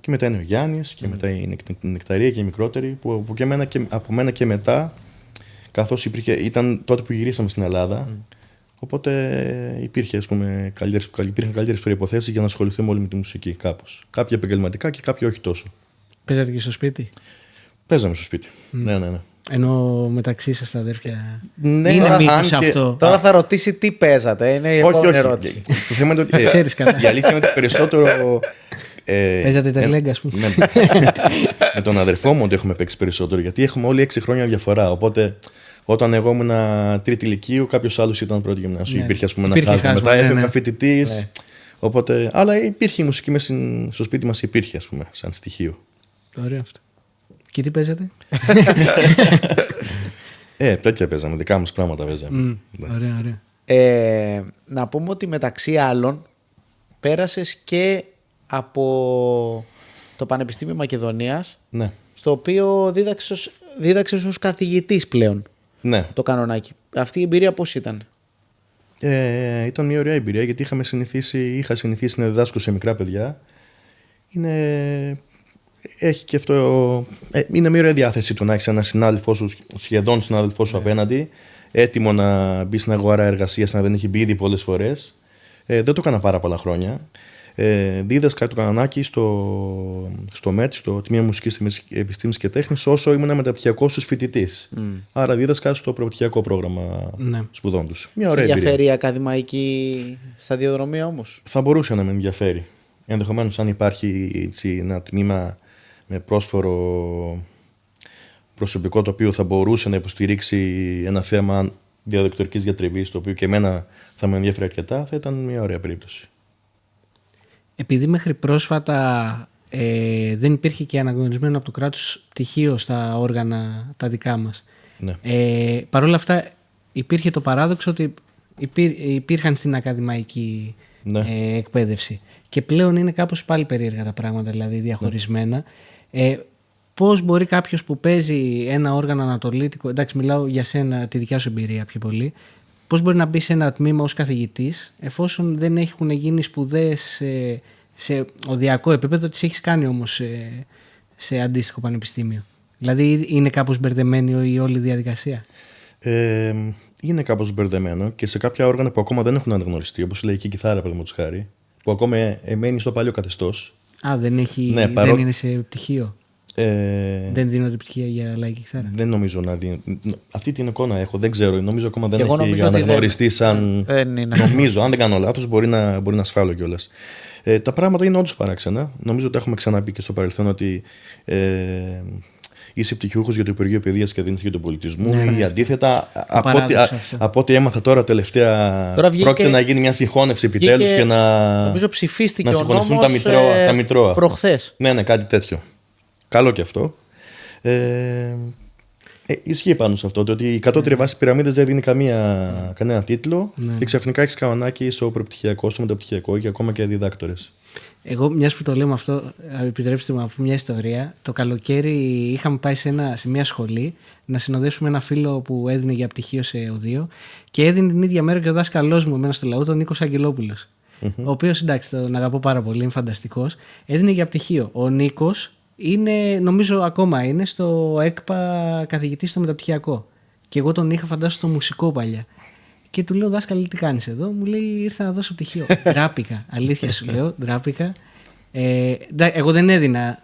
Και μετά είναι ο Γιάννης, και μετά η Νεκταρία και οι μικρότεροι, που από μένα και μετά, καθώς ήταν τότε που γυρίσαμε στην Ελλάδα. Οπότε υπήρχαν καλύτερες προϋποθέσεις για να ασχοληθούμε όλοι με τη μουσική κάπως. Κάποια επαγγελματικά και κάποια όχι τόσο. Παίζατε και στο σπίτι? Παίζαμε στο σπίτι. Ναι. Ενώ μεταξύ σας τα αδέρφια. Ναι, Είναι τώρα, μύθος αν και- αυτό. Τώρα θα ρωτήσει τι παίζατε. Είναι η επόμενη ερώτηση. Το θέμα είναι ότι. Ξέρεις καλά. Η αλήθεια είναι ότι περισσότερο. Παίζατε τερλέγκα, ας πούμε. Με τον αδερφό μου ότι έχουμε παίξει περισσότερο. Γιατί έχουμε όλοι 6 χρόνια διαφορά. Οπότε όταν εγώ ήμουν τρίτη ηλικίου, κάποιο άλλο ήταν πρώτη γυμνάσιο. Ναι. Υπήρχε ας πούμε ένα Υπήρχε χάσμα. χάσμα, Μετά ναι, έφευγα ναι. φοιτητής. Οπότε. Αλλά υπήρχε η μουσική μέσα στο σπίτι μας, υπήρχε ας πούμε, σαν στοιχείο. Ωραίο αυτό. Και τι παίζατε? Τέτοια παίζαμε. Δικά μας πράγματα παίζαμε. Ωραία. Να πούμε ότι μεταξύ άλλων πέρασες και από το Πανεπιστήμιο Μακεδονίας, Ναι. στο οποίο δίδαξες ως καθηγητής πλέον Ναι. το κανονάκι. Αυτή η εμπειρία πώς ήταν? Ήταν μια ωραία εμπειρία γιατί είχα συνηθίσει να διδάσκω σε μικρά παιδιά. Έχει και αυτό. Είναι μια ωραία διάθεση του να έχει ένα συνάδελφό σου, σχεδόν συνάδελφό σου απέναντι, έτοιμο να μπει στην αγορά εργασίας, να δεν έχει μπει ήδη πολλές φορές. Δεν το έκανα πάρα πολλά χρόνια. Δίδασκα το κανονάκι στο ΜΕΤ, στο Τμήμα Μουσικής Επιστήμης και Τέχνης, όσο ήμουν μεταπτυχιακός στους φοιτητής. Άρα δίδασκα στο προπτυχιακό πρόγραμμα σπουδών τους. Μια ωραία εμπειρία. Ενδιαφέρει η ακαδημαϊκή σταδιοδρομία όμως? Θα μπορούσε να με ενδιαφέρει. Ενδεχομένως, αν υπάρχει ένα τμήμα με πρόσφορο προσωπικό το οποίο θα μπορούσε να υποστηρίξει ένα θέμα διαδοκτορικής διατριβής, το οποίο και εμένα θα με ενδιαφέρει αρκετά, θα ήταν μια ωραία περίπτωση. Επειδή μέχρι πρόσφατα δεν υπήρχε και αναγνωρισμένο από το κράτος πτυχίο στα όργανα τα δικά μας. Ναι. Παρ' όλα αυτά υπήρχε το παράδοξο ότι υπήρχαν στην ακαδημαϊκή εκπαίδευση. Και πλέον είναι κάπως πάλι περίεργα τα πράγματα, δηλαδή διαχωρισμένα. Πώς μπορεί κάποιος που παίζει ένα όργανο ανατολίτικο, εντάξει μιλάω για σένα, τη δικιά σου εμπειρία πιο πολύ, πώς μπορεί να μπει σε ένα τμήμα ως καθηγητής εφόσον δεν έχουν γίνει σπουδές σε οδειακό επίπεδο, τις έχεις κάνει όμως σε αντίστοιχο πανεπιστήμιο? Δηλαδή είναι κάπως μπερδεμένη η όλη διαδικασία? Είναι κάπως μπερδεμένο και σε κάποια όργανα που ακόμα δεν έχουν αναγνωριστεί, όπως η Λαϊκή Κιθάρα, παραδείγματος χάρη, που ακόμα μένει στο παλιό καθεστώς. Δεν είναι σε πτυχίο. Δεν δίνονται πτυχία για λαϊκή κιθάρα. Δεν νομίζω να δίνει. Αυτή την εικόνα έχω. Δεν ξέρω. Νομίζω ακόμα δεν εγώ έχει νομίζω αναγνωριστεί σαν. Νομίζω, αν δεν κάνω λάθος, μπορεί να σφάλω κιόλας. Τα πράγματα είναι όντως παράξενα. Νομίζω ότι έχουμε ξαναπεί και στο παρελθόν ότι είσαι πτυχιούχος για το Υπουργείο Παιδείας και δίνεις για τον πολιτισμό. Ή αντίθετα, από ό,τι έμαθα τώρα τελευταία, πρόκειται να γίνει μια συγχώνευση επιτέλους και νομίζω ψηφίστηκε να συγχωνευτούν τα Μητρώα. Προχθές. Ναι, κάτι τέτοιο. Καλό και αυτό. Ισχύει πάνω σε αυτό, ότι η κατώτερη βάση της πυραμίδας δεν δίνει κανένα τίτλο και ξαφνικά έχεις κανονάκι στο προπτυχιακό, στο μεταπτυχιακό και ακόμα και διδάκτορες. Εγώ, μιας που το λέμε αυτό, επιτρέψτε μου να πω μια ιστορία. Το καλοκαίρι είχαμε πάει σε μια σχολή να συνοδεύσουμε ένα φίλο που έδινε για πτυχίο σε οδείο και έδινε την ίδια μέρα και ο δάσκαλός μου εμένα στο λαού, τον Νίκος Αγγελόπουλος. Ο οποίος, εντάξει, τον αγαπώ πάρα πολύ, είναι φανταστικός. Έδινε για πτυχίο. Ο Νίκος νομίζω ακόμα είναι στο ΕΚΠΑ καθηγητής στο μεταπτυχιακό. Και εγώ τον είχα φαντάσει στο μουσικό παλιά. Και του λέω, δάσκαλε, τι κάνεις εδώ? Μου λέει, ήρθα να δώσω πτυχίο. Ντράπηκα. Αλήθεια σου λέω, ντράπηκα. Εγώ δεν έδινα,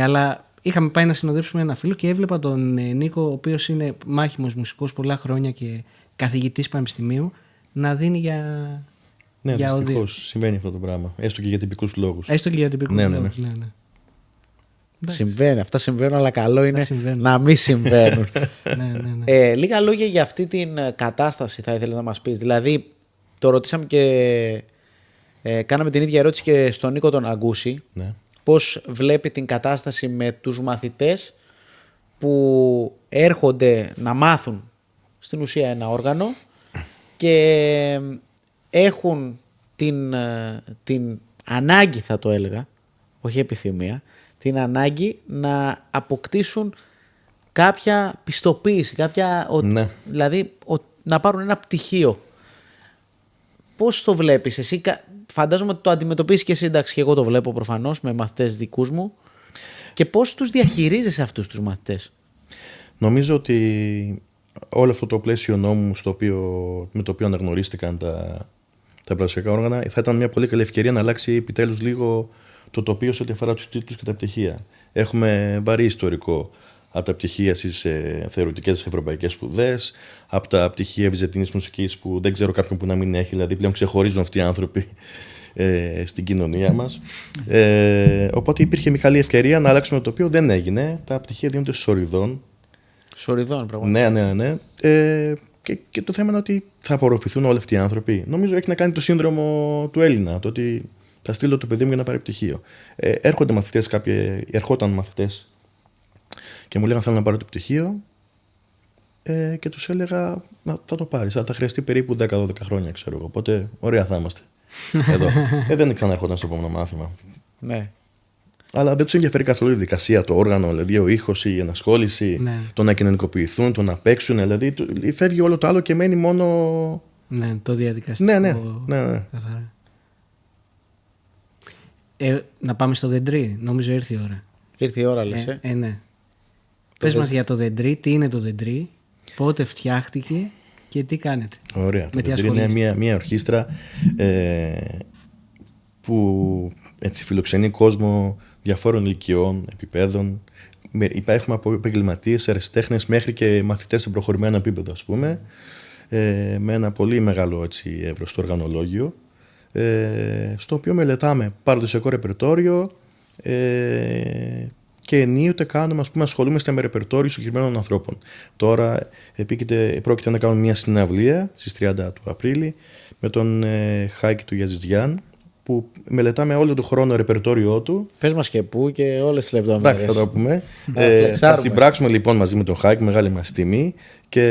αλλά είχαμε πάει να συνοδεύσουμε ένα φίλο και έβλεπα τον Νίκο, ο οποίος είναι μάχημος μουσικός πολλά χρόνια και καθηγητής πανεπιστημίου, να δίνει για. Ναι, δυστυχώς συμβαίνει αυτό το πράγμα. Έστω και για τυπικούς λόγους. Έστω και για τυπικούς λόγους. Ναι. Συμβαίνει, αυτά συμβαίνουν, αλλά καλό είναι να μην συμβαίνουν. Ναι. Λίγα λόγια για αυτή την κατάσταση θα ήθελες να μας πεις. Δηλαδή, το ρωτήσαμε και κάναμε την ίδια ερώτηση και στον Νίκο τον Αγκούση. Ναι. Πώς βλέπει την κατάσταση με τους μαθητές που έρχονται να μάθουν στην ουσία ένα όργανο και έχουν την ανάγκη, θα το έλεγα, όχι επιθυμία, την ανάγκη να αποκτήσουν κάποια πιστοποίηση, δηλαδή να πάρουν ένα πτυχίο. Πώς το βλέπεις εσύ? Φαντάζομαι ότι το αντιμετωπίσεις και εσύ, εντάξει, και εγώ το βλέπω προφανώς με μαθητές δικούς μου. Και πώς τους διαχειρίζεσαι αυτούς τους μαθητές? Νομίζω ότι όλο αυτό το πλαίσιο νόμου με το οποίο αναγνωρίστηκαν τα παραδοσιακά όργανα θα ήταν μια πολύ καλή ευκαιρία να αλλάξει επιτέλους λίγο το τοπίο σε ό,τι αφορά τους τίτλους και τα πτυχία. Έχουμε βαρύ ιστορικό από τα πτυχία στις θεωρητικές ευρωπαϊκές σπουδές, από τα πτυχία βυζαντινής μουσικής που δεν ξέρω κάποιον που να μην έχει, δηλαδή πλέον ξεχωρίζουν αυτοί οι άνθρωποι στην κοινωνία μας. Οπότε υπήρχε μια καλή ευκαιρία να αλλάξουμε το τοπίο, δεν έγινε. Τα πτυχία δίνονται σοριδών. Σοριδών, πραγματικά. Ναι. Και το θέμα είναι ότι θα απορροφηθούν όλοι αυτοί οι άνθρωποι. Νομίζω έχει να κάνει το σύνδρομο του Έλληνα, το ότι θα στείλω το παιδί μου για να πάρει πτυχίο. Ερχόταν μαθητές και μου λέγανε θέλω να πάρω το πτυχίο και τους έλεγα θα το πάρεις, θα χρειαστεί περίπου 10-12 χρόνια, ξέρω εγώ. Οπότε ωραία θα είμαστε εδώ. Δεν ξαναρχόταν στο επόμενο μάθημα. Ναι. Αλλά δεν τους ενδιαφέρει καθόλου η δικασία, το όργανο, δηλαδή ο ήχος, η ενασχόληση, το να κοινωνικοποιηθούν, το να παίξουν. Δηλαδή φεύγει όλο το άλλο και μένει μόνο. Ναι, το διαδικαστικό. Ναι. Να πάμε στο δεντρί. Νομίζω ήρθε η ώρα. Ήρθε η ώρα, λες. Ναι. Πες μας για το δεντρί, τι είναι το δεντρί, πότε φτιάχτηκε και τι κάνετε. Ωραία. Το δεντρί είναι μια ορχήστρα που έτσι φιλοξενεί κόσμο διαφόρων ηλικιών, επιπέδων. Έχουμε από επαγγελματίες, αριστέχνες μέχρι και μαθητές σε προχωρημένο επίπεδο, ας πούμε, με ένα πολύ μεγάλο εύρος στο οργανολόγιο, στο οποίο μελετάμε παραδοσιακό ρεπερτόριο και ενίοτε κάνουμε, ασχολούμαστε με ρεπερτόριο συγκεκριμένων ανθρώπων. Τώρα πρόκειται να κάνουμε μια συναυλία στις 30 του Απρίλη με τον Χάικη του Γιαζιτζιάν, που μελετάμε όλο τον χρόνο ρεπερτόριό του. Πες μας και πού και όλες τις λεπτομέρειες. Εντάξει, θα το πούμε. Θα συμπράξουμε λοιπόν μαζί με τον Χάικ, μεγάλη μας τιμή, και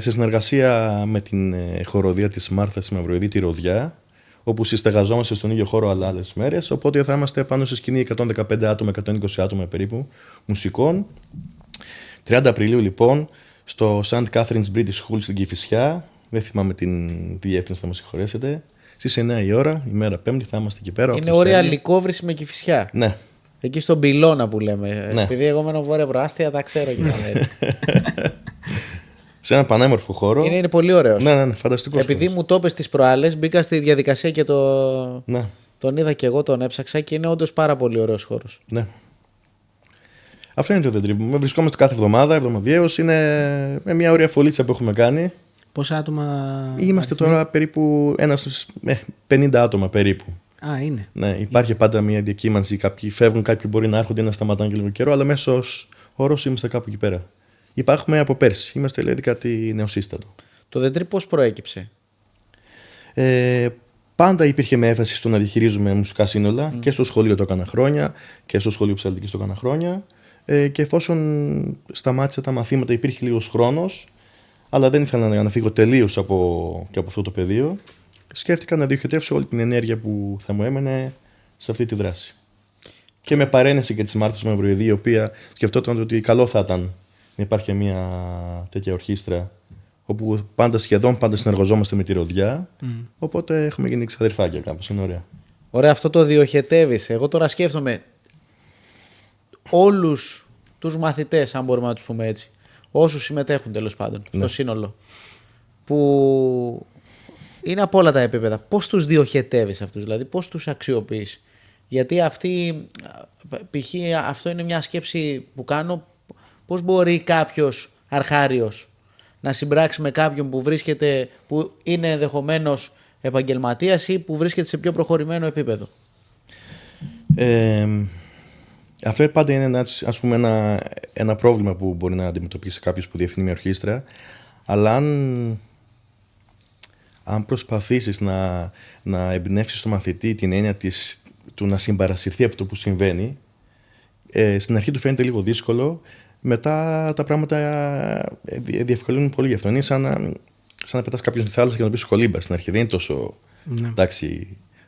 σε συνεργασία με την χοροδία της Μάρθας τη Μαυροειδή, τη Ροδιά, όπου συστεγαζόμαστε στον ίδιο χώρο αλλά άλλες μέρες. Οπότε θα είμαστε πάνω σε σκηνή 115 άτομα, 120 άτομα περίπου μουσικών. 30 Απριλίου λοιπόν στο St. Catherine's British School στην Κηφισιά. Δεν θυμάμαι την διεύθυνση, θα μας συγχωρέσετε. Στις 9 η ώρα, ημέρα Πέμπτη, θα είμαστε εκεί πέρα. Είναι ωραία Λυκόβρηση με Κηφισιά. Ναι. Εκεί στον Πυλώνα που λέμε. Ναι. Επειδή εγώ μένω βόρεια προάστια, τα ξέρω και Σε ένα πανέμορφο χώρο. Είναι πολύ ωραίος. Ναι, φανταστικό. Επειδή μου το είπες τις προάλλες, μπήκα στη διαδικασία και τον είδα και εγώ, τον έψαξα και είναι όντως πάρα πολύ ωραίος χώρος. Ναι. Αυτό είναι το δεντρί. Βρισκόμαστε κάθε εβδομάδα, εβδομαδιαίως. Είναι μια ωραία φωλίτσα που έχουμε κάνει. Πόσα άτομα? Είμαστε τώρα περίπου 50 άτομα περίπου. Α, είναι. Ναι, υπάρχει πάντα μια διακύμανση. Κάποιοι φεύγουν, κάποιοι μπορεί να έρχονται να σταματάνε και λίγο καιρό, αλλά μέσος όρος είμαστε κάπου εκεί πέρα. Υπάρχουμε από πέρσι. Είμαστε δηλαδή κάτι νεοσύστατο. Το δεντρί πώς προέκυψε? Πάντα υπήρχε με έμφαση στο να διαχειρίζουμε μουσικά σύνολα. Και στο σχολείο το έκανα χρόνια και στο σχολείο ψαλτικής το έκανα χρόνια. Και εφόσον σταμάτησα τα μαθήματα, υπήρχε λίγος χρόνος, αλλά δεν ήθελα να φύγω τελείως από αυτό το πεδίο. Σκέφτηκα να διοχετεύσω όλη την ενέργεια που θα μου έμενε σε αυτή τη δράση. Και με παρένεση και τη Μάρθας Μαυροειδή, η οποία σκεφτόταν ότι καλό θα ήταν να υπάρχει μια τέτοια ορχήστρα, όπου σχεδόν πάντα συνεργαζόμαστε με τη Ροδιά. Οπότε έχουμε γίνει ξαδερφάκια κάπως. Είναι ωραία. Ωραία, αυτό το διοχετεύεις. Εγώ τώρα σκέφτομαι όλους τους μαθητές, αν μπορούμε να τους πούμε έτσι, όσους συμμετέχουν τέλος πάντων στο σύνολο, που είναι από όλα τα επίπεδα. Πώς τους διοχετεύεις αυτούς, δηλαδή πώς τους αξιοποιείς? Γιατί π.χ. αυτό είναι μια σκέψη που κάνω, πώς μπορεί κάποιος αρχάριος να συμπράξει με κάποιον που είναι ενδεχομένως επαγγελματίας ή που βρίσκεται σε πιο προχωρημένο επίπεδο? Αυτό πάντα είναι ένα πρόβλημα που μπορεί να αντιμετωπίσει κάποιος που διευθύνει μια ορχήστρα, αλλά αν προσπαθήσεις να εμπνεύσεις στο μαθητή την έννοια του να συμπαρασυρθεί από το που συμβαίνει, στην αρχή του φαίνεται λίγο δύσκολο, μετά τα πράγματα διευκολύνουν πολύ γι' αυτό. Είναι σαν να πετάς κάποιον στη θάλασσα και να πεις κολύμπα στην αρχή. Δεν είναι τόσο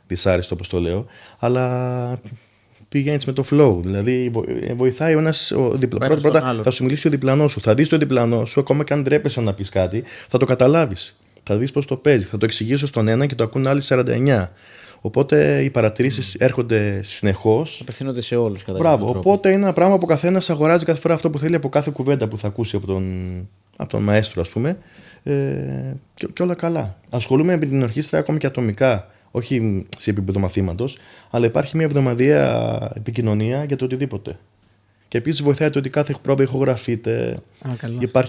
δυσάρεστο όπως το λέω, αλλά πηγαίνεις με το flow. Δηλαδή βοηθάει ο ένας. Πρώτα θα σου μιλήσει ο διπλανός σου, θα δεις το διπλανό σου, ακόμα και αν ντρέπεσαι να πεις κάτι, θα το καταλάβεις. Θα δεις πώς το παίζει, θα το εξηγήσω στον ένα και το ακούν άλλοι 49. Οπότε οι παρατηρήσεις έρχονται συνεχώς. Απευθύνονται σε όλους κατά Μπράβο. Οπότε είναι ένα πράγμα που ο καθένας αγοράζει κάθε φορά αυτό που θέλει από κάθε κουβέντα που θα ακούσει από τον μαέστρο, ας πούμε. Και όλα καλά. Ασχολούμαι με την ορχήστρα ακόμη και ατομικά, όχι σε επίπεδο μαθήματος, αλλά υπάρχει μια εβδομαδιαία επικοινωνία για το οτιδήποτε. Και επίσης βοηθάει το ότι κάθε πρόβα ηχογραφείται.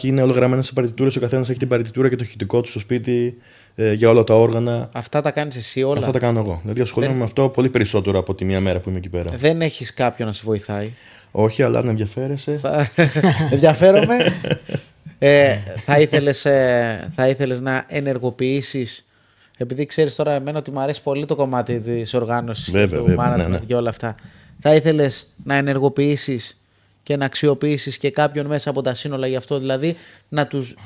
Είναι όλο γραμμένα σε παρτιτούρες. Ο καθένας έχει την παρτιτούρα και το ηχητικό του στο σπίτι για όλα τα όργανα. Αυτά τα κάνεις εσύ όλα? Αυτά τα κάνω εγώ. Δηλαδή ασχολούμαι με αυτό πολύ περισσότερο από τη μία μέρα που είμαι εκεί πέρα. Δεν έχεις κάποιον να σε βοηθάει? Όχι, αλλά αν ενδιαφέρεσαι. Ενδιαφέρομαι. Θα ήθελες να ενεργοποιήσεις, επειδή ξέρεις τώρα εμένα ότι μου αρέσει πολύ το κομμάτι της οργάνωσης, του management και όλα αυτά. Θα ήθελες να ενεργοποιήσεις και να αξιοποιήσεις και κάποιον μέσα από τα σύνολα γι' αυτό, δηλαδή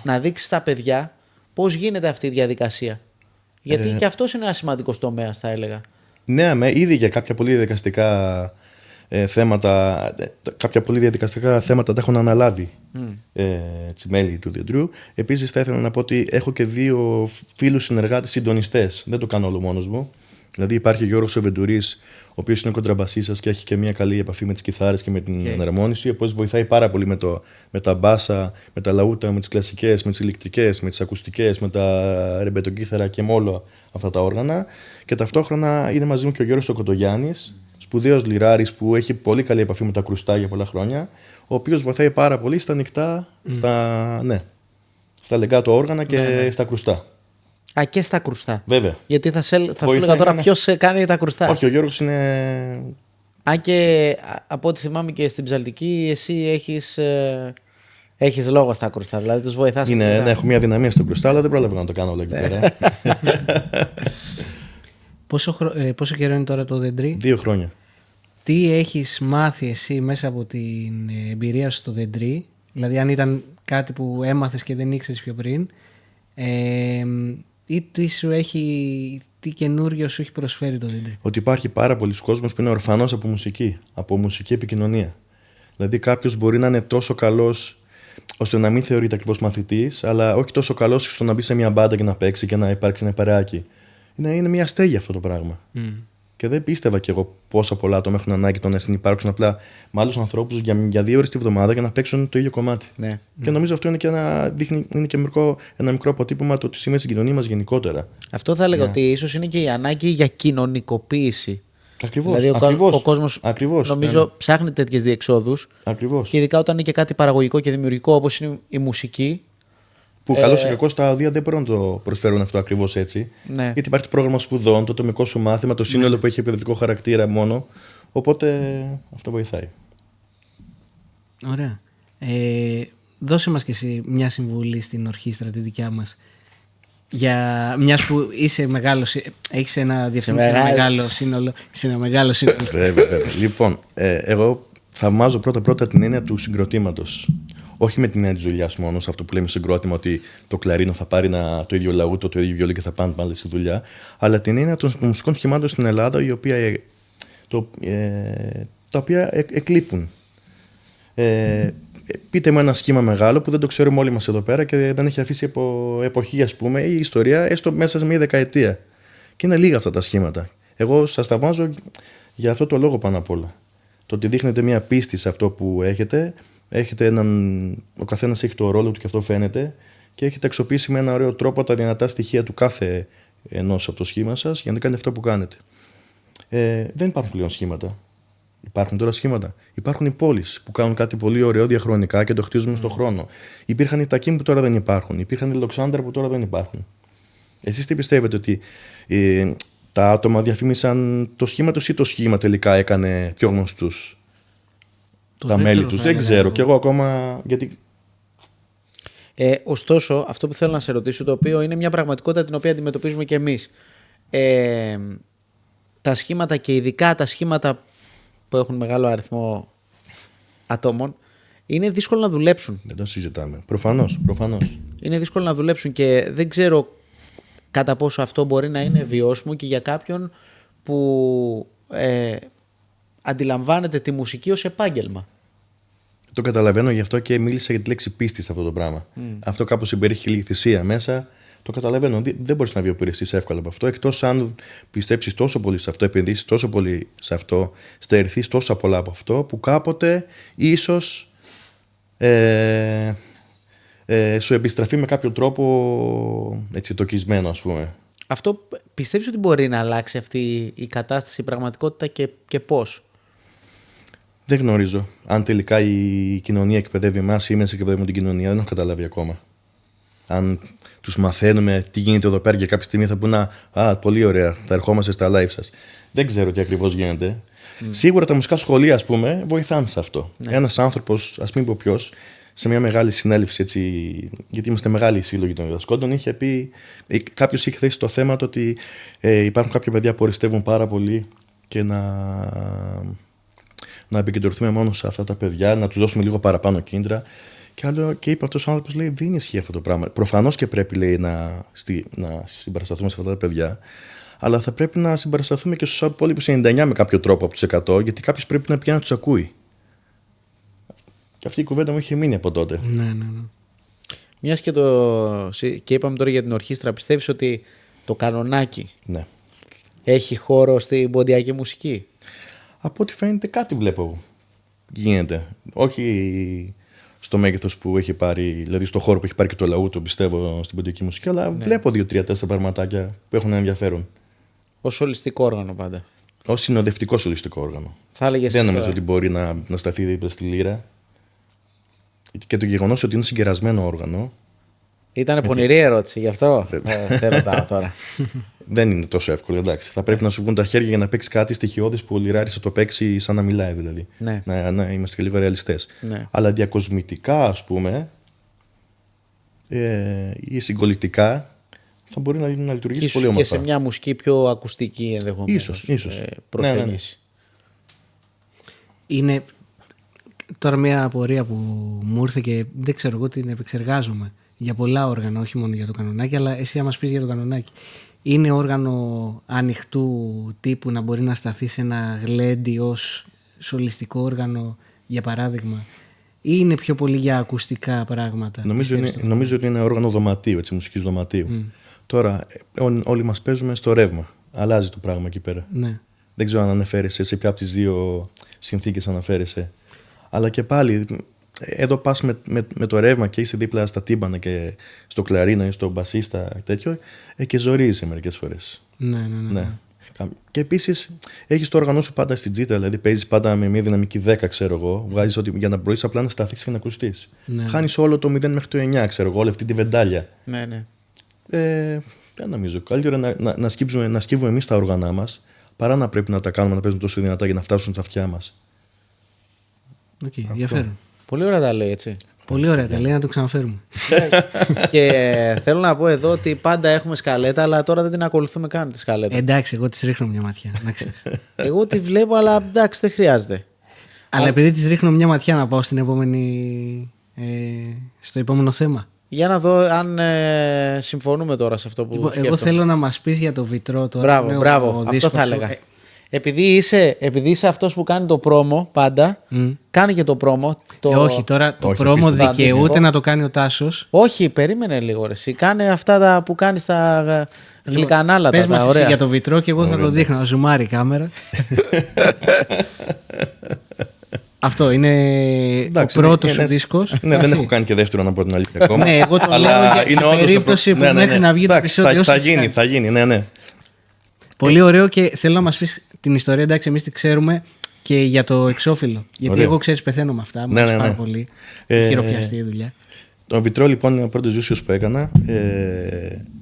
να δείξεις στα παιδιά πώς γίνεται αυτή η διαδικασία? Γιατί και αυτός είναι ένα σημαντικό τομέα, θα έλεγα. Ναι, ήδη για κάποια πολύ διαδικαστικά θέματα τα έχουν αναλάβει μέλη του Δεντρού. Επίσης θα ήθελα να πω ότι έχω και 2 φίλους συνεργάτες συντονιστές. Δεν το κάνω όλο μόνος μου. Δηλαδή υπάρχει ο Γιώργος ο Βεντουρής, ο οποίος είναι κοντραμπασίστας και έχει και μια καλή επαφή με τις κιθάρες και με την εναρμόνιση. Οπότε βοηθάει πάρα πολύ με τα μπάσα, με τα λαούτα, με τις κλασικές, με τις ηλεκτρικές, με τις ακουστικές, με τα ρεμπετοκύθαρα και με όλα αυτά τα όργανα. Και ταυτόχρονα είναι μαζί μου και ο Γιώργος ο Κοτογιάννης, σπουδαίος λιράρης που έχει πολύ καλή επαφή με τα κρουστά για πολλά χρόνια, ο οποίος βοηθάει πάρα πολύ στα ανοιχτά, στα λεγκάτο όργανα και στα κρουστά. Α, και στα κρουστά. Βέβαια. Γιατί θα σου έλεγα τώρα ποιος κάνει τα κρουστά. Όχι, ο Γιώργος είναι. Αν και από ό,τι θυμάμαι και στην ψαλτική, εσύ έχεις λόγο στα κρουστά. Δηλαδή τους βοηθάς. Ναι, έχω μια δυναμία στα κρουστά, αλλά δεν πρόλαβα να το κάνω όλο εκεί πέρα. Πόσο καιρό είναι τώρα το Δεντρί? 2 χρόνια. Τι έχεις μάθει εσύ μέσα από την εμπειρία σου στο Δεντρί? Δηλαδή αν ήταν κάτι που έμαθες και δεν ήξερες πιο πριν, ή τι καινούριο σου έχει προσφέρει το Δεντρί? Ότι υπάρχει πάρα πολλοί κόσμος που είναι ορφανός από μουσική επικοινωνία. Δηλαδή κάποιος μπορεί να είναι τόσο καλός ώστε να μην θεωρείται ακριβώς μαθητής, αλλά όχι τόσο καλός στο να μπει σε μια μπάντα και να παίξει και να υπάρξει ένα παρεάκι. Είναι μια στέγη αυτό το πράγμα. Και δεν πίστευα κι εγώ πόσα πολλά άτομα έχουν ανάγκη το να συνυπάρξουν απλά με άλλους ανθρώπους για 2 ώρες τη βδομάδα για να παίξουν το ίδιο κομμάτι. Ναι. Και νομίζω αυτό είναι και ένα μικρό αποτύπωμα του τι σημαίνει στην κοινωνία μας γενικότερα. Αυτό θα έλεγα ότι ίσως είναι και η ανάγκη για κοινωνικοποίηση. Ακριβώς. Δηλαδή ο κόσμος νομίζω ψάχνει τέτοιες διεξόδους. Ακριβώς. Και ειδικά όταν είναι και κάτι παραγωγικό και δημιουργικό όπως είναι η μουσική. Που καλώς ή κακώς τα οδεία δεν μπορούν να το προσφέρουν αυτό ακριβώς έτσι. Ναι. Γιατί υπάρχει το πρόγραμμα σπουδών, το ατομικό σου μάθημα, το σύνολο που έχει εκπαιδευτικό χαρακτήρα μόνο. Οπότε αυτό βοηθάει. Ωραία. Δώσε μας και εσύ μια συμβουλή στην ορχήστρα τη δικιά μας. Μιας που είσαι μεγάλος, έχεις ένα διευθύνει σε ένα μεγάλο σύνολο. Βέβαια. Λοιπόν, εγώ θαυμάζω πρώτα την έννοια του συγκροτήματος. Όχι με την έννοια της δουλειάς μόνο, αυτό που λέμε συγκρότημα, ότι το κλαρίνο θα πάρει το ίδιο λαούτο, το ίδιο βιολί και θα πάνε πάλι στη δουλειά. Αλλά την έννοια των μουσικών σχημάτων στην Ελλάδα, τα οποία εκλείπουν. Πείτε μου ένα σχήμα μεγάλο που δεν το ξέρουμε όλοι μας εδώ πέρα και δεν έχει αφήσει από εποχή, ας πούμε, η ιστορία, έστω μέσα σε μια δεκαετία. Και είναι λίγα αυτά τα σχήματα. Εγώ σας θαυμάζω για αυτό το λόγο πάνω απ' όλα. Το ότι δείχνετε μια πίστη σε αυτό που έχετε, ο καθένας έχει το ρόλο του και αυτό φαίνεται, και έχετε αξιοποιήσει με ένα ωραίο τρόπο τα δυνατά στοιχεία του κάθε ενός από το σχήμα σας για να κάνετε αυτό που κάνετε. Δεν υπάρχουν πλέον σχήματα. Υπάρχουν τώρα σχήματα. Υπάρχουν οι πόλεις που κάνουν κάτι πολύ ωραίο διαχρονικά και το χτίζουμε στον χρόνο. Υπήρχαν οι Τακίμ που τώρα δεν υπάρχουν. Υπήρχαν οι Λοξάνδρα που τώρα δεν υπάρχουν. Εσείς τι πιστεύετε, ότι τα άτομα διαφήμισαν το σχήμα τους ή το σχήμα τελικά έκανε πιο γνωστούς τα μέλη τους? Δεν ξέρω. Και εγώ ακόμα. Γιατί... Ωστόσο, αυτό που θέλω να σε ρωτήσω, το οποίο είναι μια πραγματικότητα την οποία αντιμετωπίζουμε και εμείς. Τα σχήματα και ειδικά τα σχήματα που έχουν μεγάλο αριθμό ατόμων, είναι δύσκολο να δουλέψουν. Δεν το συζητάμε. Προφανώς. Είναι δύσκολο να δουλέψουν και δεν ξέρω κατά πόσο αυτό μπορεί να είναι βιώσιμο και για κάποιον που αντιλαμβάνεται τη μουσική ως επάγγελμα. Το καταλαβαίνω, γι' αυτό και μίλησα για τη λέξη πίστη σε αυτό το πράγμα. Αυτό κάπως συμπεριέχει λίγη θυσία μέσα. Το καταλαβαίνω. Δεν μπορείς να βιοπηρεστείς εύκολα από αυτό, εκτός αν πιστέψεις τόσο πολύ σε αυτό, επενδύσεις τόσο πολύ σε αυτό, στερηθείς τόσα πολλά από αυτό, που κάποτε ίσως σου επιστραφεί με κάποιο τρόπο έτσι τοκισμένο, ας πούμε. Αυτό πιστεύεις ότι μπορεί να αλλάξει αυτή η κατάσταση, η πραγματικότητα, και πώς? Δεν γνωρίζω. Αν τελικά η κοινωνία εκπαιδεύει εμάς ή εμείς εκπαιδεύουμε την κοινωνία, δεν έχω καταλάβει ακόμα. Αν τους μαθαίνουμε τι γίνεται εδώ πέρα και κάποια στιγμή θα πούνε πολύ ωραία, θα ερχόμαστε στα live σας. Δεν ξέρω τι ακριβώς γίνεται. Σίγουρα τα μουσικά σχολεία, ας πούμε, βοηθάνε σε αυτό. Ένας άνθρωπος, ας μην πω ποιος, σε μια μεγάλη συνέλευση, έτσι, γιατί είμαστε μεγάλοι σύλλογοι των διδασκόντων, είχε πει, κάποιος είχε θέσει το θέμα το ότι υπάρχουν κάποια παιδιά που οριστεύουν πάρα πολύ και να επικεντρωθούμε μόνο σε αυτά τα παιδιά, να τους δώσουμε λίγο παραπάνω κίνητρα. Και είπε αυτός ο άνθρωπος, λέει, δεν ισχύει αυτό το πράγμα. Προφανώς και πρέπει, λέει, να συμπαρασταθούμε σε αυτά τα παιδιά, αλλά θα πρέπει να συμπαρασταθούμε και στους υπόλοιπους 99 με κάποιο τρόπο από τους 100, γιατί κάποιος πρέπει να πηγαίνει να τους ακούει. Και αυτή η κουβέντα μου είχε μείνει από τότε. Ναι. Μιας και είπαμε τώρα για την ορχήστρα, πιστεύεις ότι το κανονάκι έχει χώρο στην ποντιακή μουσική? Από ό,τι φαίνεται κάτι βλέπω γίνεται. Όχι στο μέγεθος που έχει πάρει, δηλαδή στο χώρο που έχει πάρει και το λαούτο, πιστεύω, στην ποντιακή μουσική, αλλά βλέπω 2-3-4 πραγματάκια που έχουν ενδιαφέρον. Ως σολιστικό όργανο πάντα. Ως συνοδευτικό σολιστικό όργανο. Δεν νομίζω ότι μπορεί να σταθεί δίπλα στη λύρα. Και το γεγονός ότι είναι συγκερασμένο όργανο. Ήταν πονηρή ερώτηση, γι' αυτό σε ρωτάω τώρα. Δεν είναι τόσο εύκολο, εντάξει. Θα πρέπει να σου βγουν τα χέρια για να παίξει κάτι στοιχειώδης που ο λιράρης θα το παίξει σαν να μιλάει, δηλαδή. Ναι. Να είμαστε και λίγο ρεαλιστές. Ναι. Αλλά διακοσμητικά, ας πούμε, ή συγκολητικά, θα μπορεί να λειτουργήσει πολύ όμορφα. Και σε μια μουσική πιο ακουστική ενδεχομένως. Ίσως. Προσέγγιση. Είναι τώρα μια απορία που μου ήρθε και δεν ξέρω, εγώ την επεξεργάζομαι για πολλά όργανα, όχι μόνο για το κανονάκι, αλλά εσύ να μας πεις για το κανονάκι. Είναι όργανο ανοιχτού τύπου να μπορεί να σταθεί σε ένα γλέντι ως σολιστικό όργανο, για παράδειγμα, ή είναι πιο πολύ για ακουστικά πράγματα? Νομίζω ότι είναι όργανο δωματίου, έτσι, μουσικής δωματίου. Τώρα όλοι μας παίζουμε στο ρεύμα. Αλλάζει το πράγμα εκεί πέρα. Ναι. Δεν ξέρω αν αναφέρεσαι σε ποια από τις δύο συνθήκες αναφέρεσαι. Αλλά και πάλι, εδώ πας με το ρεύμα και είσαι δίπλα στα τύμπανα και στο κλαρίνο ή στο μπασίστα τέτοιο, και ζορίζεσαι μερικές φορές. Ναι. Και επίσης έχεις το όργανο σου πάντα στην τζίτα, δηλαδή παίζεις πάντα με μια δυναμική 10, ξέρω εγώ. Βγάζεις ότι για να μπορείς απλά να σταθείς και να ακουστείς. Ναι. Χάνεις όλο το 0 μέχρι το 9, ξέρω εγώ, όλη αυτή τη βεντάλια. Ναι, ναι. Δεν νομίζω. Καλύτερα να σκύβουμε εμείς τα όργανά μας παρά να πρέπει να τα κάνουμε να παίζουν τόσο δυνατά για να φτάσουν στα αυτιά μας. Οκ, ενδιαφέρον. Πολύ ωραία τα λέει, έτσι. Πολύ ωραία τα λέει, να το ξαναφέρουμε. Και θέλω να πω εδώ ότι πάντα έχουμε σκαλέτα, αλλά τώρα δεν την ακολουθούμε καν τη σκαλέτα. Εντάξει, εγώ τη ρίχνω μια ματιά. Να ξέρεις. Εγώ τη βλέπω, αλλά εντάξει, δεν χρειάζεται. Αλλά επειδή τη ρίχνω μια ματιά, να πάω στο επόμενο θέμα. Για να δω αν συμφωνούμε τώρα σε αυτό που σκέφτομαι. Εγώ θέλω να μας πεις για το βιτρό τώρα. Μπράβο, αυτό θα έλεγα. Επειδή είσαι αυτός που κάνει το πρόμο πάντα, κάνει και το πρόμο. Όχι, τώρα το πρόμο δικαιούται να το κάνει ο Τάσος. Όχι, περίμενε λίγο ρε. Εσύ κάνε αυτά που κάνει στα γλυκανάλατα. Πες μας εσύ για το βιτρό και εγώ θα το δείχνω. Να ζουμάρει η κάμερα. Αυτό είναι ο πρώτος σου δίσκος. Ναι, δεν έχω κάνει και δεύτερο να πω την αλήθεια ακόμα. Ναι, εγώ το λέω σε περίπτωση που μέχρι να βγει το επεισόδιο. Θα γίνει, ναι. Πολύ ωραίο και θέλω να μας πεις την ιστορία, εντάξει, εμείς τη ξέρουμε και για το εξώφυλλο. Γιατί εγώ, ξέρεις, πεθαίνω με αυτά. Μου αρέσει πάρα πολύ. Χειροπιαστή η δουλειά. Το βιτρό λοιπόν είναι ο πρώτος δίσκος που έκανα.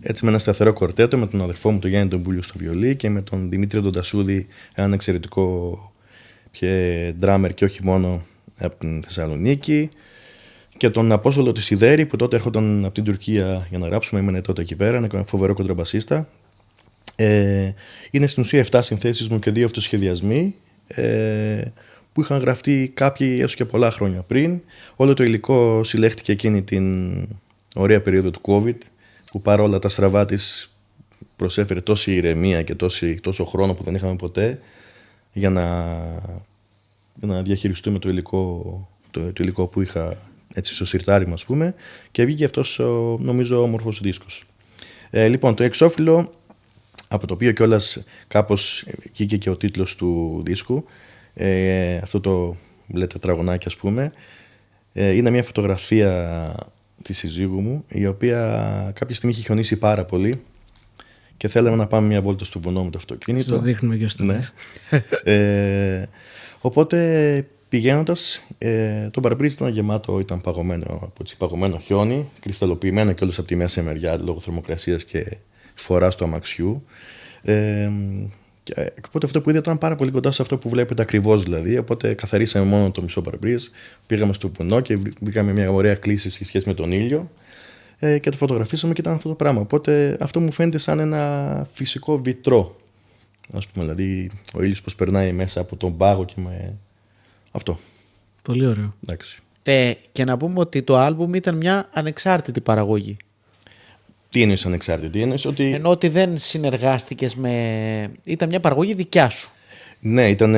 Έτσι με ένα σταθερό κορτέτο, με τον αδερφό μου τον Γιάννη τον Πούλιο στο βιολί και με τον Δημήτρη τον Τασούδη, έναν εξαιρετικό ντράμερ και όχι μόνο από την Θεσσαλονίκη. Και τον Απόστολο τη Σιδέρη που τότε έρχονταν από την Τουρκία για να γράψουμε. Ήμουν τότε εκεί πέρα, ένα φοβερό κοντραμπασίστα. Είναι στην ουσία 7 συνθέσεις μου και 2 αυτοσχεδιασμοί που είχαν γραφτεί κάποιοι έστω και πολλά χρόνια πριν. Όλο το υλικό συλλέχτηκε εκείνη την ωραία περίοδο του COVID που παρόλα τα στραβά της προσέφερε τόση ηρεμία και τόσο χρόνο που δεν είχαμε ποτέ για να διαχειριστούμε το υλικό που είχα έτσι στο σιρτάρι μου, ας πούμε, και βγήκε αυτός νομίζω όμορφος δίσκος. Λοιπόν, το εξώφυλλο, από το οποίο κιόλας κάπως κοίκε και ο τίτλος του δίσκου, αυτό το μπλε τετραγωνάκι, ας πούμε, είναι μια φωτογραφία της συζύγου μου, η οποία κάποια στιγμή είχε χιονίσει πάρα πολύ και θέλαμε να πάμε μια βόλτα στο βουνό με το αυτοκίνητο. Το δείχνουμε και στο ναι. Οπότε πηγαίνοντας, το παρμπρίζ ήταν γεμάτο, ήταν παγωμένο χιόνι, κρυσταλλοποιημένο κιόλας από τη μέση μεριά λόγω θερμοκρασίας και φοράς του αμαξιού. Οπότε αυτό που είδα ήταν πάρα πολύ κοντά σε αυτό που βλέπετε ακριβώς δηλαδή. Οπότε καθαρίσαμε μόνο το μισό παρμπρίζ, πήγαμε στο βουνό και βρήκαμε μια ωραία κλίση σε σχέση με τον ήλιο και το φωτογραφίσαμε και ήταν αυτό το πράγμα. Οπότε αυτό μου φαίνεται σαν ένα φυσικό βιτρό. Ας πούμε, δηλαδή ο ήλιος πως περνάει μέσα από τον πάγο και με αυτό. Πολύ ωραίο. Εντάξει. Και να πούμε ότι το άλμπουμ ήταν μια ανεξάρτητη παραγωγή. Τι εννοείς ανεξάρτητη? Ενώ ότι δεν συνεργάστηκες ήταν μια παραγωγή δικιά σου. Ναι, ήταν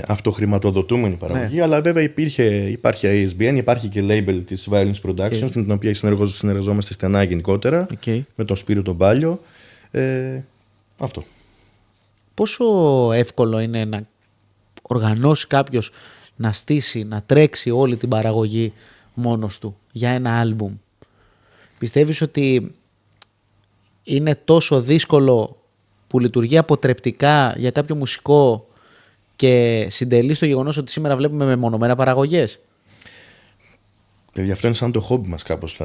αυτοχρηματοδοτούμενη παραγωγή, ναι. Αλλά βέβαια υπάρχει ASBN, υπάρχει και label της Violence Productions, με την οποία συνεργαζόμαστε στενά γενικότερα, με τον Σπύρο τον Πάλιο. Αυτό. Πόσο εύκολο είναι να οργανώσει κάποιος να στήσει, να τρέξει όλη την παραγωγή μόνος του για ένα άλμπουμ? Πιστεύεις ότι είναι τόσο δύσκολο που λειτουργεί αποτρεπτικά για κάποιο μουσικό και συντελεί στο γεγονός ότι σήμερα βλέπουμε μεμονωμένα παραγωγές? Παιδιά, αυτό είναι σαν το χόμπι μας κάπως.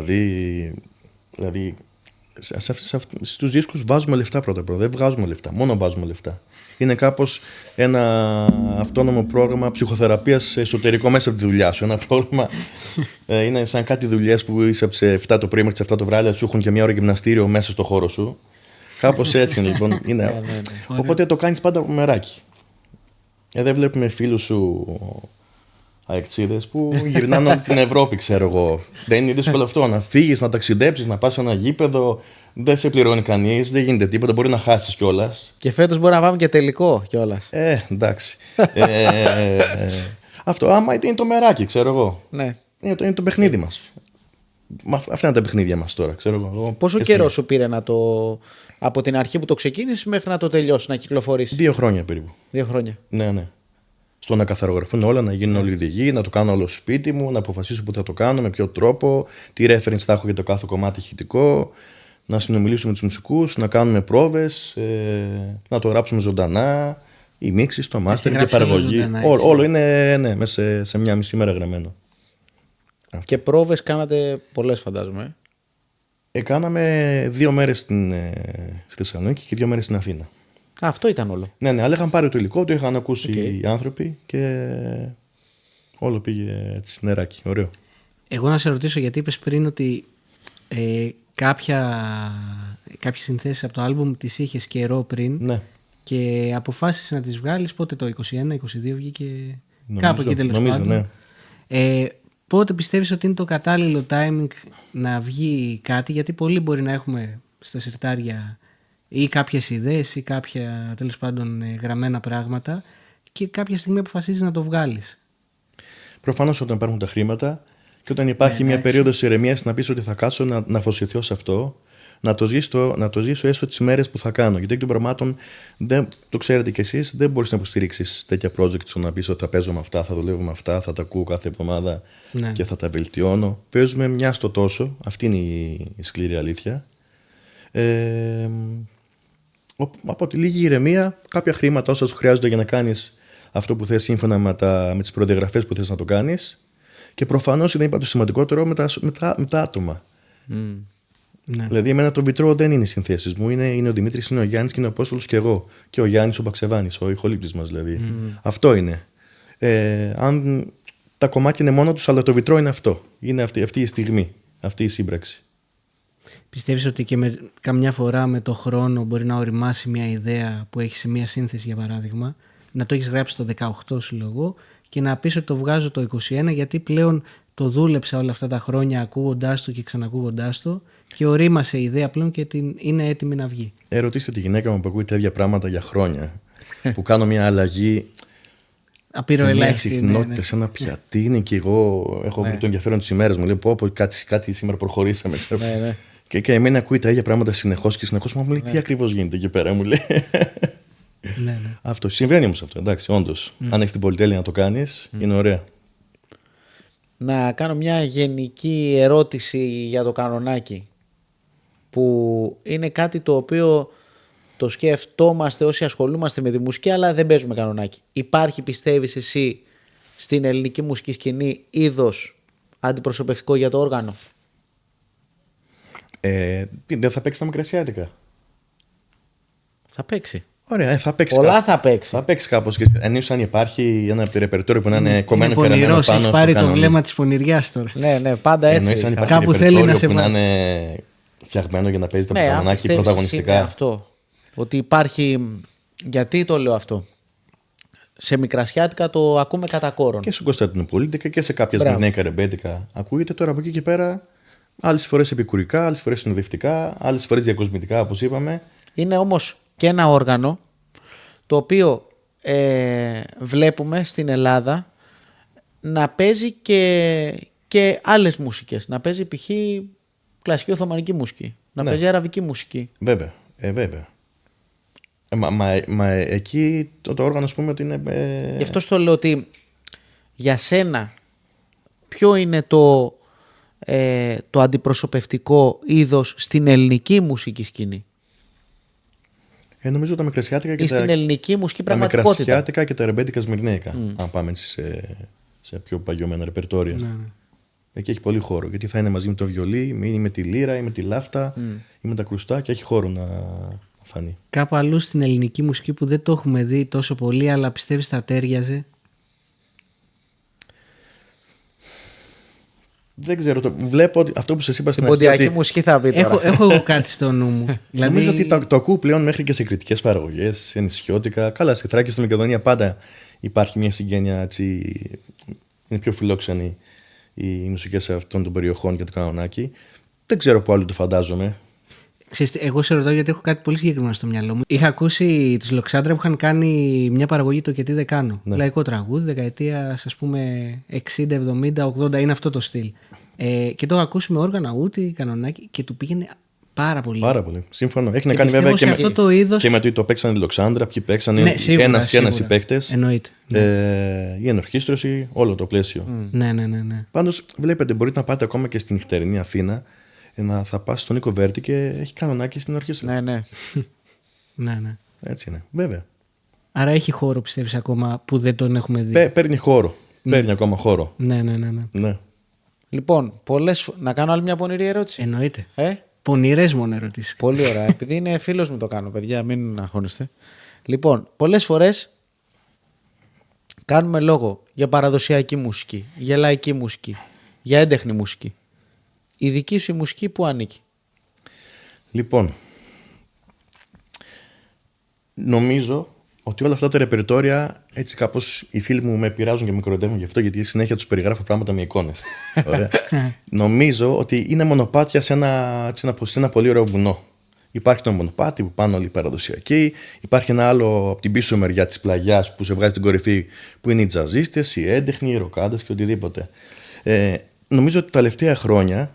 Δηλαδή στους δίσκους βάζουμε λεφτά πρώτα. Δεν βγάζουμε λεφτά, μόνο βάζουμε λεφτά. Είναι κάπως ένα αυτόνομο πρόγραμμα ψυχοθεραπείας εσωτερικό μέσα από τη δουλειά σου. Ένα πρόγραμμα είναι σαν κάτι δουλειές που είσαι από τις 7 το πρωί μέχρι τις 7 το βράδυ, σου έχουν και μια ώρα γυμναστήριο μέσα στο χώρο σου. Κάπως έτσι είναι λοιπόν. Είναι. Οπότε το κάνεις πάντα από μεράκι. Δεν βλέπουμε φίλους σου αεξίδες που γυρνάνε όλη την Ευρώπη, ξέρω εγώ. Δεν είναι δύσκολο αυτό. Να φύγεις, να ταξιδέψεις, να πας σε ένα γήπεδο. Δεν σε πληρώνει κανείς, δεν γίνεται τίποτα. Μπορεί να χάσεις κιόλας. Και φέτος μπορεί να πάμε και τελικό κιόλας. Εντάξει. Αυτό άμα είναι το μεράκι, ξέρω εγώ. Ναι. Είναι το παιχνίδι μας. Αυτά είναι τα παιχνίδια μας τώρα, ξέρω εγώ. Πόσο καιρό σου πήρε από την αρχή που το ξεκίνησες μέχρι να το τελειώσεις, να κυκλοφορήσει? 2 χρόνια περίπου. 2 χρόνια. Ναι. Στο να καθαρογραφούν όλα, να γίνουν όλοι οδηγοί, να το κάνω όλο σπίτι μου, να αποφασίσω που θα το κάνω, με ποιο τρόπο, τι reference θα έχω για το κάθε κομμάτι ηχητικό. να συνομιλήσουμε με τους μουσικούς, να κάνουμε πρόβες, να το γράψουμε ζωντανά, οι μίξεις, το master και παραγωγή. Όλο είναι μέσα σε μια μισή μέρα γραμμένο. Και πρόβες κάνατε πολλές, φαντάζομαι. Κάναμε 2 μέρες στη Θεσσαλονίκη και 2 μέρες στην Αθήνα. Αυτό ήταν όλο. Ναι, αλλά είχαν πάρει το υλικό, το είχαν ακούσει οι άνθρωποι και όλο πήγε έτσι νεράκι. Ωραίο. Εγώ να σε ρωτήσω, γιατί είπες πριν ότι κάποιες συνθέσεις από το άλμπουμ τις είχες καιρό πριν, Ναι. και αποφάσισες να τις βγάλεις πότε, το 21-22 βγήκε, κάπου εκεί τέλος πάντων. Ναι. Πότε πιστεύεις ότι είναι το κατάλληλο timing να βγει κάτι, γιατί πολλοί μπορεί να έχουμε στα συρτάρια ή κάποιες ιδέες ή κάποια τέλος πάντων γραμμένα πράγματα και κάποια στιγμή αποφασίζεις να το βγάλεις. Προφανώς όταν υπάρχουν τα χρήματα και όταν υπάρχει μια περίοδος ηρεμίας να πεις ότι θα κάτσω να αφοσιωθώ σε αυτό, να το ζήσω έστω τις μέρες που θα κάνω. Γιατί εκ των πραγμάτων, το ξέρετε κι εσείς, δεν μπορείς να υποστηρίξεις τέτοια project στο να πεις ότι θα παίζω με αυτά, θα δουλεύω με αυτά, θα τα ακούω κάθε εβδομάδα και θα τα βελτιώνω. Παίζουμε μια στο τόσο, αυτή είναι η σκληρή αλήθεια. Από τη λίγη ηρεμία, κάποια χρήματα όσα σου χρειάζονται για να κάνεις αυτό που θες σύμφωνα με τις προδιαγραφές που θες να το κάνεις. Και προφανώς δεν είπα το σημαντικότερο με τα άτομα. Ναι. Δηλαδή, εμένα το βιτρό δεν είναι οι συνθέσεις μου. Είναι ο Δημήτρης, είναι ο Γιάννης και είναι ο Απόστολος και εγώ. Και ο Γιάννης ο Μπαξεβάνης, ο ηχολήπτης μας δηλαδή. Αυτό είναι. Αν τα κομμάτια είναι μόνο τους, αλλά το βιτρό είναι αυτό. Είναι αυτή η στιγμή, αυτή η σύμπραξη. Πιστεύεις ότι και καμιά φορά με το χρόνο μπορεί να οριμάσει μια ιδέα που έχει σε μια σύνθεση, για παράδειγμα, να το έχεις γράψει το 18 σου λόγο και να πεις ότι το βγάζω το 21 γιατί πλέον το δούλεψα όλα αυτά τα χρόνια ακούγοντάς το και ξανακούγοντάς το και ορίμασε η ιδέα πλέον και είναι έτοιμη να βγει. Ρωτήστε τη γυναίκα μου που ακούει τέτοια πράγματα για χρόνια, που κάνω μια αλλαγή απειροελάχιστη. Σε μια συχνότητα, σε ένα πιατί είναι και εγώ έχω βρει το ενδιαφέρον της ημέρας μου. Λέω πω κάτι σήμερα προχωρήσαμε. Και εμένα ακούει τα ίδια πράγματα συνεχώς και συνεχώς μου λέει τι ακριβώς γίνεται εκεί πέρα, μου λέει. Ναι. Αυτό συμβαίνει όμως αυτό, εντάξει, όντως. Αν έχεις την πολυτέλεια να το κάνεις, είναι ωραία. Να κάνω μια γενική ερώτηση για το κανονάκι, που είναι κάτι το οποίο το σκεφτόμαστε όσοι ασχολούμαστε με τη μουσική, αλλά δεν παίζουμε κανονάκι. Υπάρχει, πιστεύεις εσύ, στην ελληνική μουσική σκηνή είδος αντιπροσωπευτικό για το όργανο? Δεν θα παίξει τα μικρασιάτικα? Θα παίξει. Ωραία, θα παίξει. Πολλά θα παίξει. Θα παίξει κάπως. Ενίως αν υπάρχει ένα από το ρεπερτόριο που να είναι κομμένο και ρεμένο πάνω. Έχει πάρει το βλέμμα της πονηριάς τώρα. Ναι, πάντα έτσι. Εννοείς αν υπάρχει κάπου θέλει να σε που να είναι φτιαγμένο για να παίζει τα κανονάκι πρωταγωνιστικά. Αυτό. Ότι υπάρχει. Γιατί το λέω αυτό? Σε μικρασιάτικα το ακούμε κατά κόρον. Και στον Κωνσταντινούπολιτικα και σε κάποια σμυρνέικα ρεμπέτικα ακούγεται. Τώρα από εκεί και πέρα, άλλες φορές επικουρικά, άλλες φορές συνοδευτικά, άλλες φορές διακοσμητικά, όπως είπαμε. Είναι όμως και ένα όργανο το οποίο βλέπουμε στην Ελλάδα να παίζει και άλλες μουσικές. Να παίζει π.χ. κλασική οθωμανική μουσική. Να παίζει αραβική μουσική. Βέβαια. Μα εκεί το όργανο, ας πούμε, ότι είναι. Γι' αυτό στο λέω ότι για σένα ποιο είναι το αντιπροσωπευτικό είδος στην ελληνική μουσική σκηνή? Νομίζω τα μικρασιάτικα και στην ελληνική μουσική πραγματικότητα. Τα μικρασιάτικα και τα ρεμπέτικα σμυρνέικα. Αν πάμε σε πιο παγιωμένα ρεπερτόρια. Ναι. Εκεί έχει πολύ χώρο. Γιατί θα είναι μαζί με το βιολί, ή με τη λύρα, ή με τη λάφτα, ή με τα κρουστά και έχει χώρο να φανεί. Κάπου αλλού στην ελληνική μουσική που δεν το έχουμε δει τόσο πολύ, αλλά πιστεύεις θα τέριαζε? Δεν ξέρω. Βλέπω ότι αυτό που σας είπα στην ποντιακή μουσική θα πει τώρα. Έχω κάτι στο νου μου. Δηλαδή... Νομίζω ότι το ακούω πλέον μέχρι και σε κριτικές παραγωγές, σε νησιώτικα. Καλά, στη Θράκη, στη Μακεδονία πάντα υπάρχει μια συγγένεια, έτσι. Είναι πιο φιλόξενοι οι μουσικές αυτών των περιοχών και το κανονάκι. Δεν ξέρω από άλλο το φαντάζομαι. Εγώ σε ρωτάω γιατί έχω κάτι πολύ συγκεκριμένο στο μυαλό μου. Είχα ακούσει τους Λοξάντρα που είχαν κάνει μια παραγωγή το «Και τι δεν κάνω». Ναι. Λαϊκό τραγούδι, δεκαετία ας πούμε 60, 70, 80, είναι αυτό το στυλ. Και το είχα ακούσει με όργανα ούτι, κανονάκι και του πήγαινε πάρα πολύ. Πάρα πολύ. Σύμφωνο. Έχει να κάνει βέβαια και με το το παίξανε οι Λοξάντρα, ποιοι παίξανε ένας και ένας οι παίκτες. Εννοείται. Η ενορχήστρωση, όλο το πλαίσιο. Ναι. Πάντως, βλέπετε, μπορείτε να πάτε ακόμα και στη νυχτερινή Αθήνα. θα πας στον Νίκο Βέρτη και έχει κανονάκι στην ορχήστρα. Ναι. Ναι. Έτσι είναι, βέβαια. Άρα έχει χώρο, πιστεύεις, ακόμα που δεν τον έχουμε δει? Παίρνει χώρο. Παίρνει ακόμα χώρο. Ναι. Λοιπόν, να κάνω άλλη μια πονηρή ερώτηση. Εννοείται. Πονηρές μόνο ερωτήσεις. Πολύ ωραία. Επειδή είναι φίλος μου το κάνω, παιδιά, μην αγχώνεστε. Λοιπόν, πολλές φορές κάνουμε λόγο για παραδοσιακή μουσική, για λαϊκή μουσική, για έντεχνη μουσική. Η δική σου η μουσική που ανήκει? Λοιπόν, νομίζω ότι όλα αυτά τα ρεπερτόρια, έτσι κάπως οι φίλοι μου με πειράζουν και με κοροϊδεύουν γι' αυτό, γιατί συνέχεια τους περιγράφω πράγματα με εικόνες. Ωραία. Νομίζω ότι είναι μονοπάτια σε ένα πολύ ωραίο βουνό. Υπάρχει το μονοπάτι που πάνε όλοι οι παραδοσιακοί, υπάρχει ένα άλλο από την πίσω μεριά της πλαγιάς που σε βγάζει στην κορυφή, που είναι οι τζαζίστες, οι έντεχνοι, οι ροκάντες και οτιδήποτε. Νομίζω ότι τα τελευταία χρόνια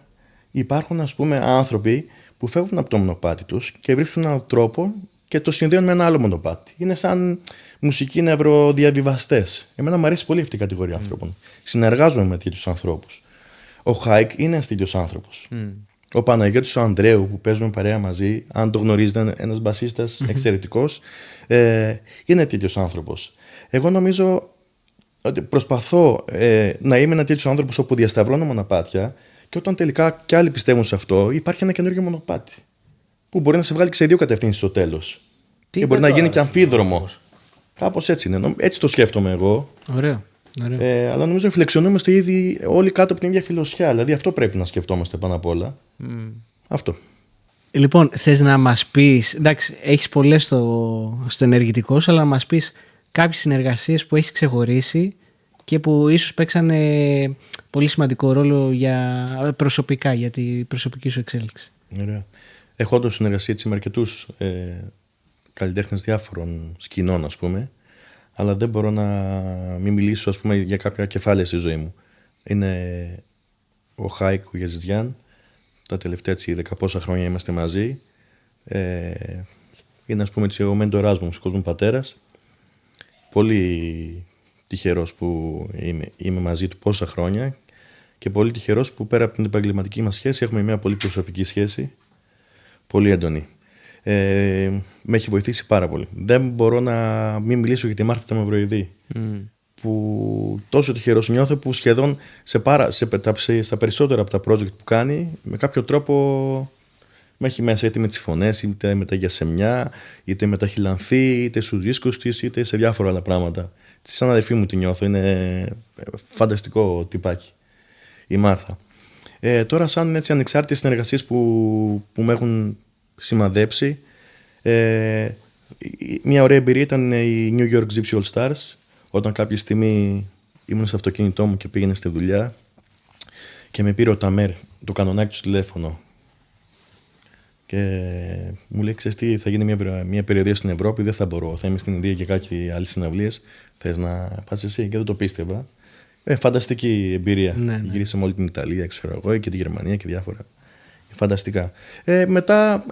υπάρχουν, ας πούμε, άνθρωποι που φεύγουν από το μονοπάτι τους και βρίσκουν έναν τρόπο και το συνδέουν με ένα άλλο μονοπάτι. Είναι σαν μουσικοί νευροδιαβιβαστές. Εμένα μου αρέσει πολύ αυτή η κατηγορία ανθρώπων. Συνεργάζομαι με τέτοιους ανθρώπους. Ο Χάικ είναι ένας τέτοιος άνθρωπος. Ο Παναγιώτης ο Ανδρέου που παίζουμε παρέα μαζί, αν το γνωρίζετε, ένας μπασίστας εξαιρετικός, είναι τέτοιος άνθρωπος. Εγώ νομίζω ότι προσπαθώ να είμαι ένα τέτοιος άνθρωπος όπου διασταυρώνω μονοπάτια και όταν τελικά κι άλλοι πιστεύουν σε αυτό, υπάρχει ένα καινούργιο μονοπάτι που μπορεί να σε βγάλει και σε δύο κατευθύνσεις στο τέλος. Και μπορεί να γίνει και αμφίδρομο. Κάπως έτσι είναι. Έτσι το σκέφτομαι εγώ. Ωραίο. Αλλά νομίζω φλεξιωνόμαστε ήδη όλοι κάτω από την ίδια φιλοσιά. Δηλαδή αυτό πρέπει να σκεφτόμαστε πάνω απ' όλα. Αυτό. Λοιπόν, θες να μας πεις, εντάξει, έχεις πολλές στο ενεργητικό σου, αλλά να μας πεις κάποιες συνεργασίες που έχεις ξεχωρίσει και που ίσως παίξανε πολύ σημαντικό ρόλο προσωπικά για την προσωπική σου εξέλιξη. Ωραία. Έχω όντως συνεργασία με αρκετούς καλλιτέχνες διάφορων σκηνών, ας πούμε, αλλά δεν μπορώ να μην μιλήσω, ας πούμε, για κάποια κεφάλαια στη ζωή μου. Είναι ο Χάικ, ο Γεζιδιάν, τα τελευταία 10 πόσα χρόνια είμαστε μαζί. Είναι, ας πούμε, ο μέντοράς μου, ο μουσικός μου πατέρας. Πολύ τυχερός που είμαι μαζί του πόσα χρόνια και πολύ τυχερός που πέρα από την επαγγελματική μας σχέση έχουμε μια πολύ προσωπική σχέση, πολύ έντονη. Με έχει βοηθήσει πάρα πολύ. Δεν μπορώ να μην μιλήσω για τη Μάρθα Ταμευροειδή, που τόσο τυχερός νιώθω που σχεδόν στα περισσότερα από τα project που κάνει με κάποιο τρόπο με έχει μέσα, είτε με τις φωνές, είτε με τα γιασεμιά, είτε με τα χιλανθή, είτε στους δίσκους της, είτε σε διάφορα άλλα πράγματα. Σαν αδερφή μου τη νιώθω, είναι φανταστικό τυπάκι η Μάρθα. Τώρα σαν έτσι ανεξάρτητες συνεργασίες που με έχουν σημαδέψει, μια ωραία εμπειρία ήταν η New York Gypsy All Stars, όταν κάποια στιγμή ήμουν στο αυτοκίνητό μου και πήγαινε στη δουλειά και με πήρε ο Ταμέρ, το κανονάκι του τηλέφωνο και μου λέει, ξέρεις τι, θα γίνει μια περιοδία στην Ευρώπη, δεν θα μπορώ, θα είμαι στην Ινδία και κάτι άλλες συναυλίες, θες να πας εσύ? Και δεν το πίστευα. Φανταστική εμπειρία. Ναι. Γυρίσαμε όλη την Ιταλία, ξέρω εγώ, και τη Γερμανία και διάφορα. Φανταστικά. Μετά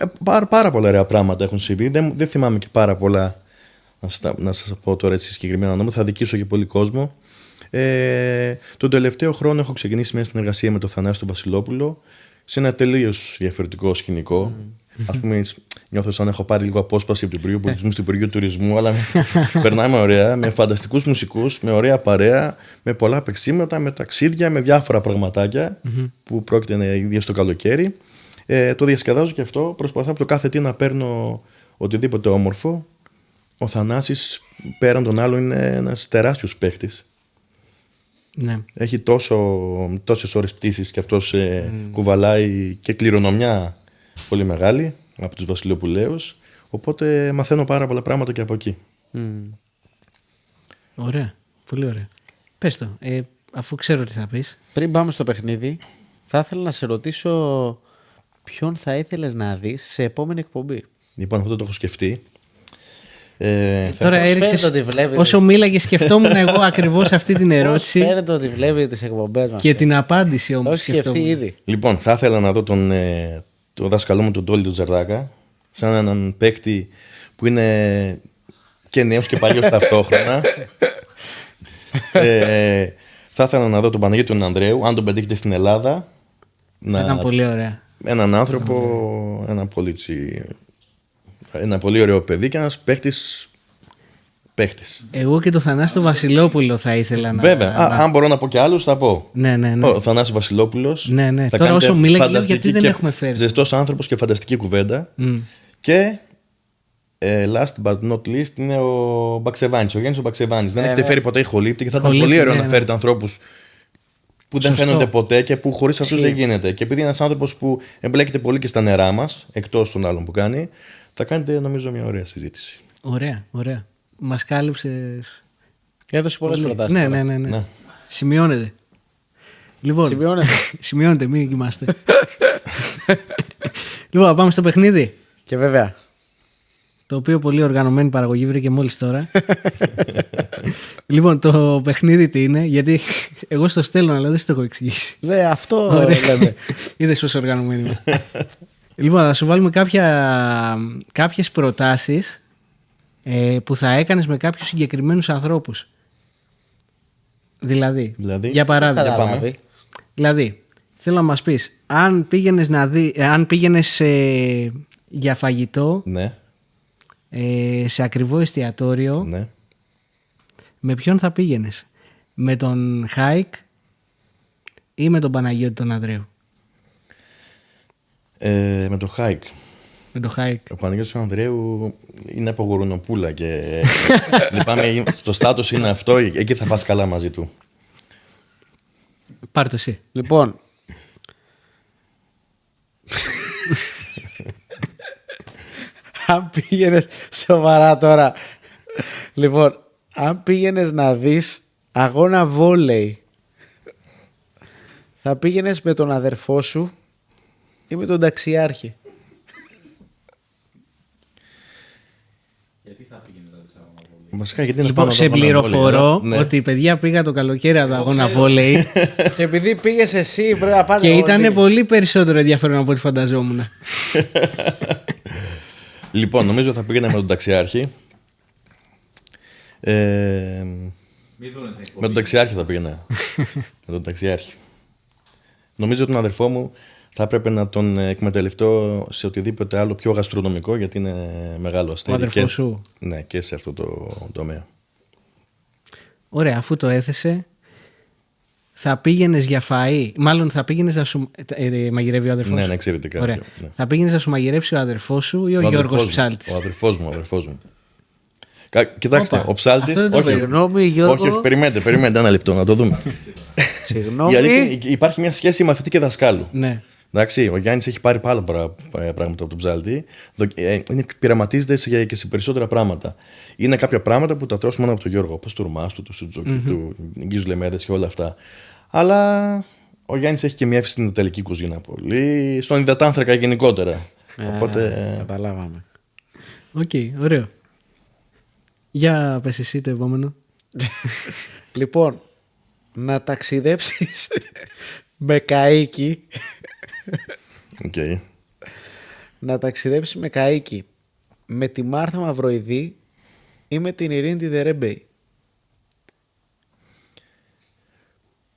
πάρα πολλά ωραία πράγματα έχουν συμβεί. Δεν θυμάμαι και πάρα πολλά να σας πω τώρα έτσι συγκεκριμένα νόμο. Θα δικήσω και πολύ κόσμο. Τον τελευταίο χρόνο έχω ξεκινήσει μια συνεργασία με τον Θανάση τον Βασιλόπουλο σε ένα τελείως διαφορετικό σκηνικό. Ας πούμε, νιώθω σαν να έχω πάρει λίγο απόσπαση από το Υπουργείο Πολιτισμού στο Υπουργείο Τουρισμού, αλλά περνάμε ωραία, με φανταστικούς μουσικούς, με ωραία παρέα, με πολλά παίξήματα, με ταξίδια, με διάφορα πραγματάκια που πρόκειται να είναι στο καλοκαίρι. Το διασκεδάζω και αυτό. Προσπαθώ από το κάθε τι να παίρνω οτιδήποτε όμορφο. Ο Θανάσης πέραν των άλλων είναι ένας τεράστιος παίχτης. Ναι. Έχει τόσες ώρες πτήσης και αυτός κουβαλάει και κληρονομιά πολύ μεγάλη από τους Βασιλοπουλαίους. Οπότε μαθαίνω πάρα πολλά πράγματα και από εκεί. Ωραία. Πολύ ωραία. Πες το, αφού ξέρω τι θα πεις. Πριν πάμε στο παιχνίδι, θα ήθελα να σε ρωτήσω ποιον θα ήθελες να δεις σε επόμενη εκπομπή. Λοιπόν, αυτό το έχω σκεφτεί. Τώρα έριξες, όσο μίλαγε σκεφτόμουν εγώ ακριβώς αυτή την ερώτηση. Φαίνεται ότι βλέπει τις εκπομπές μας. Και την απάντηση όμως. Όχι σκεφτεί ήδη. Λοιπόν, θα ήθελα να δω τον δάσκαλό μου, τον Τόλι του Τζαρδάκα, σαν έναν παίκτη που είναι και νέος και παλιός ταυτόχρονα. Θα ήθελα να δω τον Παναγιώτη τον Ανδρέου, αν τον πετύχετε στην Ελλάδα. Θα ήταν πολύ ωραία. έναν άνθρωπο, ένα πολύ ωραίο παιδί και ένας παίχτης. Εγώ και το Θανάση Βασιλόπουλο θα ήθελα να. Βέβαια, αν μπορώ να πω και άλλους θα πω. Ναι. Ο Θανάσης Βασιλόπουλος. Ναι. Τώρα όσο μίλαγε, γιατί δεν έχουμε φέρει. Ζεστός άνθρωπος και φανταστική κουβέντα. Και last but not least είναι ο Μπαξεβάνης. Ο Γιάννης ο Μπαξεβάνης. Δεν έχετε φέρει ποτέ ηχολήπτη και θα ήταν πολύ ωραίο να φέρετε ανθρώπους που δεν φαίνονται ποτέ και που χωρίς αυτούς δεν γίνεται. Και επειδή είναι ένας άνθρωπος που εμπλέκεται πολύ και στα νερά μας, εκτός των άλλων που κάνει, θα κάνετε νομίζω μια ωραία συζήτηση. Ωραία. Μας κάλυψες. Έδωσε πολλές προτάσεις. Ναι. Σημειώνεται. Λοιπόν, σημειώνεται, μην κοιμάστε. Λοιπόν, πάμε στο παιχνίδι. Και βέβαια. Το οποίο πολύ οργανωμένη παραγωγή βρήκε μόλις τώρα. Λοιπόν, το παιχνίδι τι είναι, γιατί εγώ στο στέλνω, αλλά δεν στο έχω εξηγήσει. Ναι, αυτό λέμε. Είδες πόσο οργανωμένοι είμαστε. Λοιπόν, θα σου βάλουμε κάποιες προτάσεις που θα έκανες με κάποιους συγκεκριμένους ανθρώπους. Δηλαδή, για παράδειγμα. Δηλαδή, θέλω να μας πεις, αν πήγαινες για φαγητό, ναι, σε ακριβό εστιατόριο, ναι, με ποιον θα πήγαινες? Με τον Χάικ ή με τον Παναγιώτη τον Ανδρέου? Με τον Χάικ. Με τον Χάικ. Ο Παναγιώτης ο Ανδρέου είναι από γουρουνοπούλα και λυπάμαι, το στάτος είναι αυτό, εκεί θα πας καλά μαζί του. Πάρ' το εσύ. Λοιπόν, αν πήγαινες σοβαρά τώρα, λοιπόν, αν πήγαινες να δεις αγώνα βόλεϊ, θα πήγαινες με τον αδερφό σου ή με τον ταξιάρχη? Γιατί θα πήγαινες να δεις αγώνα βόλεϊ? Βασικά, γιατί είναι Λοιπόν, πάνω σε από αγώνα πληροφορώ βόλεϊ, ναι. ότι η παιδιά πήγα το καλοκαίρι από αγώνα βόλεϊ Και επειδή πήγες εσύ πρέπει να πάνε και όλοι. ήταν πολύ περισσότερο ενδιαφέρον από ό,τι φανταζόμουν. Λοιπόν, νομίζω θα πήγαινα με τον ταξιάρχη. Μη δούνε την εκπομπή. Με τον ταξιάρχη θα πήγαινα. Με τον ταξιάρχη. Νομίζω τον αδερφό μου θα έπρεπε να τον εκμεταλλευτώ σε οτιδήποτε άλλο πιο γαστρονομικό, γιατί είναι μεγάλο αστέρι. Ο αδερφός σου. Ναι, και σε αυτό το τομέα. Ωραία, αφού το έθεσε, θα πήγαινες για φαΐ. Μάλλον θα πήγαινες να σου μαγειρεύει ο αδερφός σου. Ναι, εξαιρετικά. Ωραία. Ναι. Θα πήγαινες να σου μαγειρεύσει ο αδερφός σου ή ο Γιώργος Ψάλτης? Ο αδερφός μου. Κοιτάξτε, Όπα, ο Ψάλτης. αυτό δεν το περίμενα. Συγγνώμη, Γιώργο. Όχι, περιμένετε ένα λεπτό να το δούμε. Συγγνώμη. Η αλήθεια, υπάρχει μια σχέση μαθητή και δασκάλου. Ναι. Εντάξει, ο Γιάννης έχει πάρει πάρα πολλά πράγματα από τον Ψάλτη. Πειραματίζεται και σε περισσότερα πράγματα. Είναι κάποια πράγματα που τα τρως μόνο από τον Γιώργο, όπως το ρουμάστου, το σουτζόκι του, γκίζου λεμέδες και όλα αυτά. Αλλά ο Γιάννης έχει και μια εύση στην ιταλική κουζίνα πολύ, στον υδατάνθρακα γενικότερα. Οπότε. Καταλάβαμε. Οκ, ωραίο. Για πες εσύ το επόμενο. Λοιπόν, να ταξιδέψεις με καΐκι. Okay. Να ταξιδέψεις με καΐκι με τη Μάρθα Μαυροειδή ή με την Ειρήνη τη Δερέμπεϊ?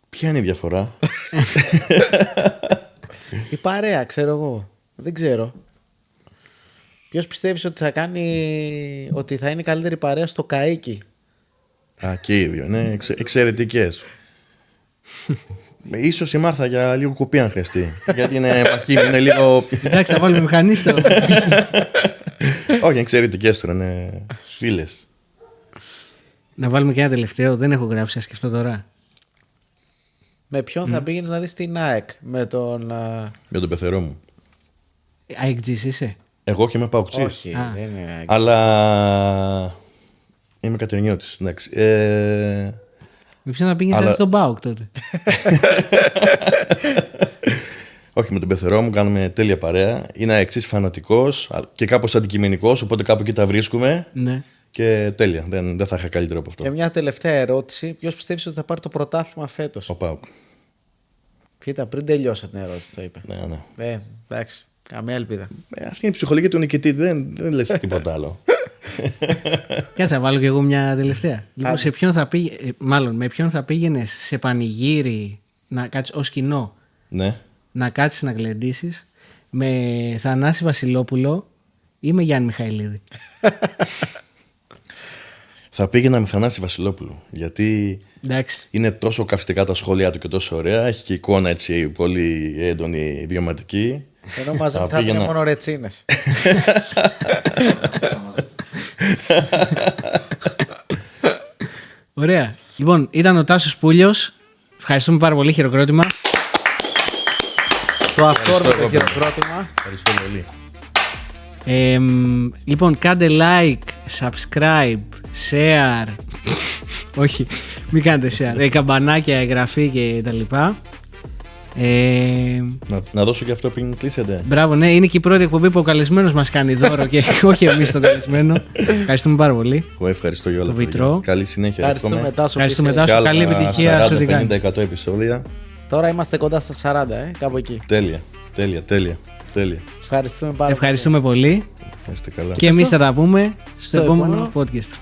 Ποια είναι η διαφορά? Η παρέα, ξέρω εγώ. Δεν ξέρω. Ποιος πιστεύεις ότι θα κάνει, ότι θα είναι η καλύτερη παρέα στο καΐκι? Και οι δύο, ναι, εξαιρετικές. Ίσως η Μάρθα για λίγο κουπί αν χρειαστεί. Γιατί είναι παχύνη, είναι λίγο. Εντάξει, θα βάλουμε μηχανίστο. Όχι, εξαιρετικές τώρα, είναι φίλες. Να βάλουμε και ένα τελευταίο. Δεν έχω γράψει, να σκεφτώ τώρα. Με ποιον θα πήγαινες να δεις την ΑΕΚ? Με τον... Για τον πεθερό μου. αεκτζής είσαι? Εγώ και είμαι παοξής. Όχι, δεν είναι ΑΕΚ. Αλλά είμαι Κατερινιώτης, εντάξει. Με ποιον θα πήγαινες να δεις τον ΠΑΟΚ τότε? Όχι, με τον πεθερό μου κάνουμε τέλεια παρέα. Είναι εξής φανατικός και κάπως αντικειμενικός, οπότε κάπου εκεί τα βρίσκουμε. Ναι. Και τέλεια. Δεν θα είχα καλύτερο από αυτό. Και μια τελευταία ερώτηση. Ποιος πιστεύεις ότι θα πάρει το πρωτάθλημα φέτος? Ο ΠΑΟΚ. Κοίτα, πριν τελειώσα την ερώτηση το είπε. Ναι. Εντάξει, καμία ελπίδα. Αυτή είναι η ψυχολογία του νικητή. Δεν λες τίποτα άλλο. Κάτσε να βάλω κι εγώ μια τελευταία. Λοιπόν, με ποιον θα πήγαινες σε πανηγύρι να κάτσεις ως κοινό? Ναι. Να κάτσεις να γλεντήσεις με Θανάση Βασιλόπουλο ή με Γιάννη Μιχαηλίδη? Θα πήγαινα με Θανάση Βασιλόπουλο. Γιατί Εντάξει. είναι τόσο καυστικά τα σχόλιά του και τόσο ωραία. Έχει και εικόνα έτσι πολύ έντονη, βιωματική. Ενώ μαζί μου θα είναι μόνο ρετσίνες. Ωραία. Λοιπόν, ήταν ο Τάσος Πούλιος. Ευχαριστούμε πάρα πολύ. Χειροκρότημα. Το αυθόρμητο χειροκρότημα. Ευχαριστώ πολύ. Λοιπόν, κάντε like, subscribe, share. Όχι, μην κάνετε share. Καμπανάκια, εγγραφή και τα λοιπά. Να δώσω και αυτό πριν κλείσετε. Μπράβο, ναι, είναι και η πρώτη εκπομπή που ο καλεσμένος μας κάνει δώρο και όχι εμείς τον καλεσμένο. Ευχαριστούμε πάρα πολύ. Εγώ ευχαριστώ για όλα Το Βιτρό. Καλή συνέχεια. Ευχαριστούμε Τάσο. Ευχαριστούμε Τάσο. Καλή επιτυχία σε ό,τι κάνεις. 40-50-100 επεισόδια. Τώρα είμαστε κοντά στα 40, κάπου εκεί. Τέλεια. Ευχαριστούμε πάρα πολύ. Ευχαριστούμε πολύ. Να είστε καλά. Και εμείς θα τα πούμε στο επόμενο podcast.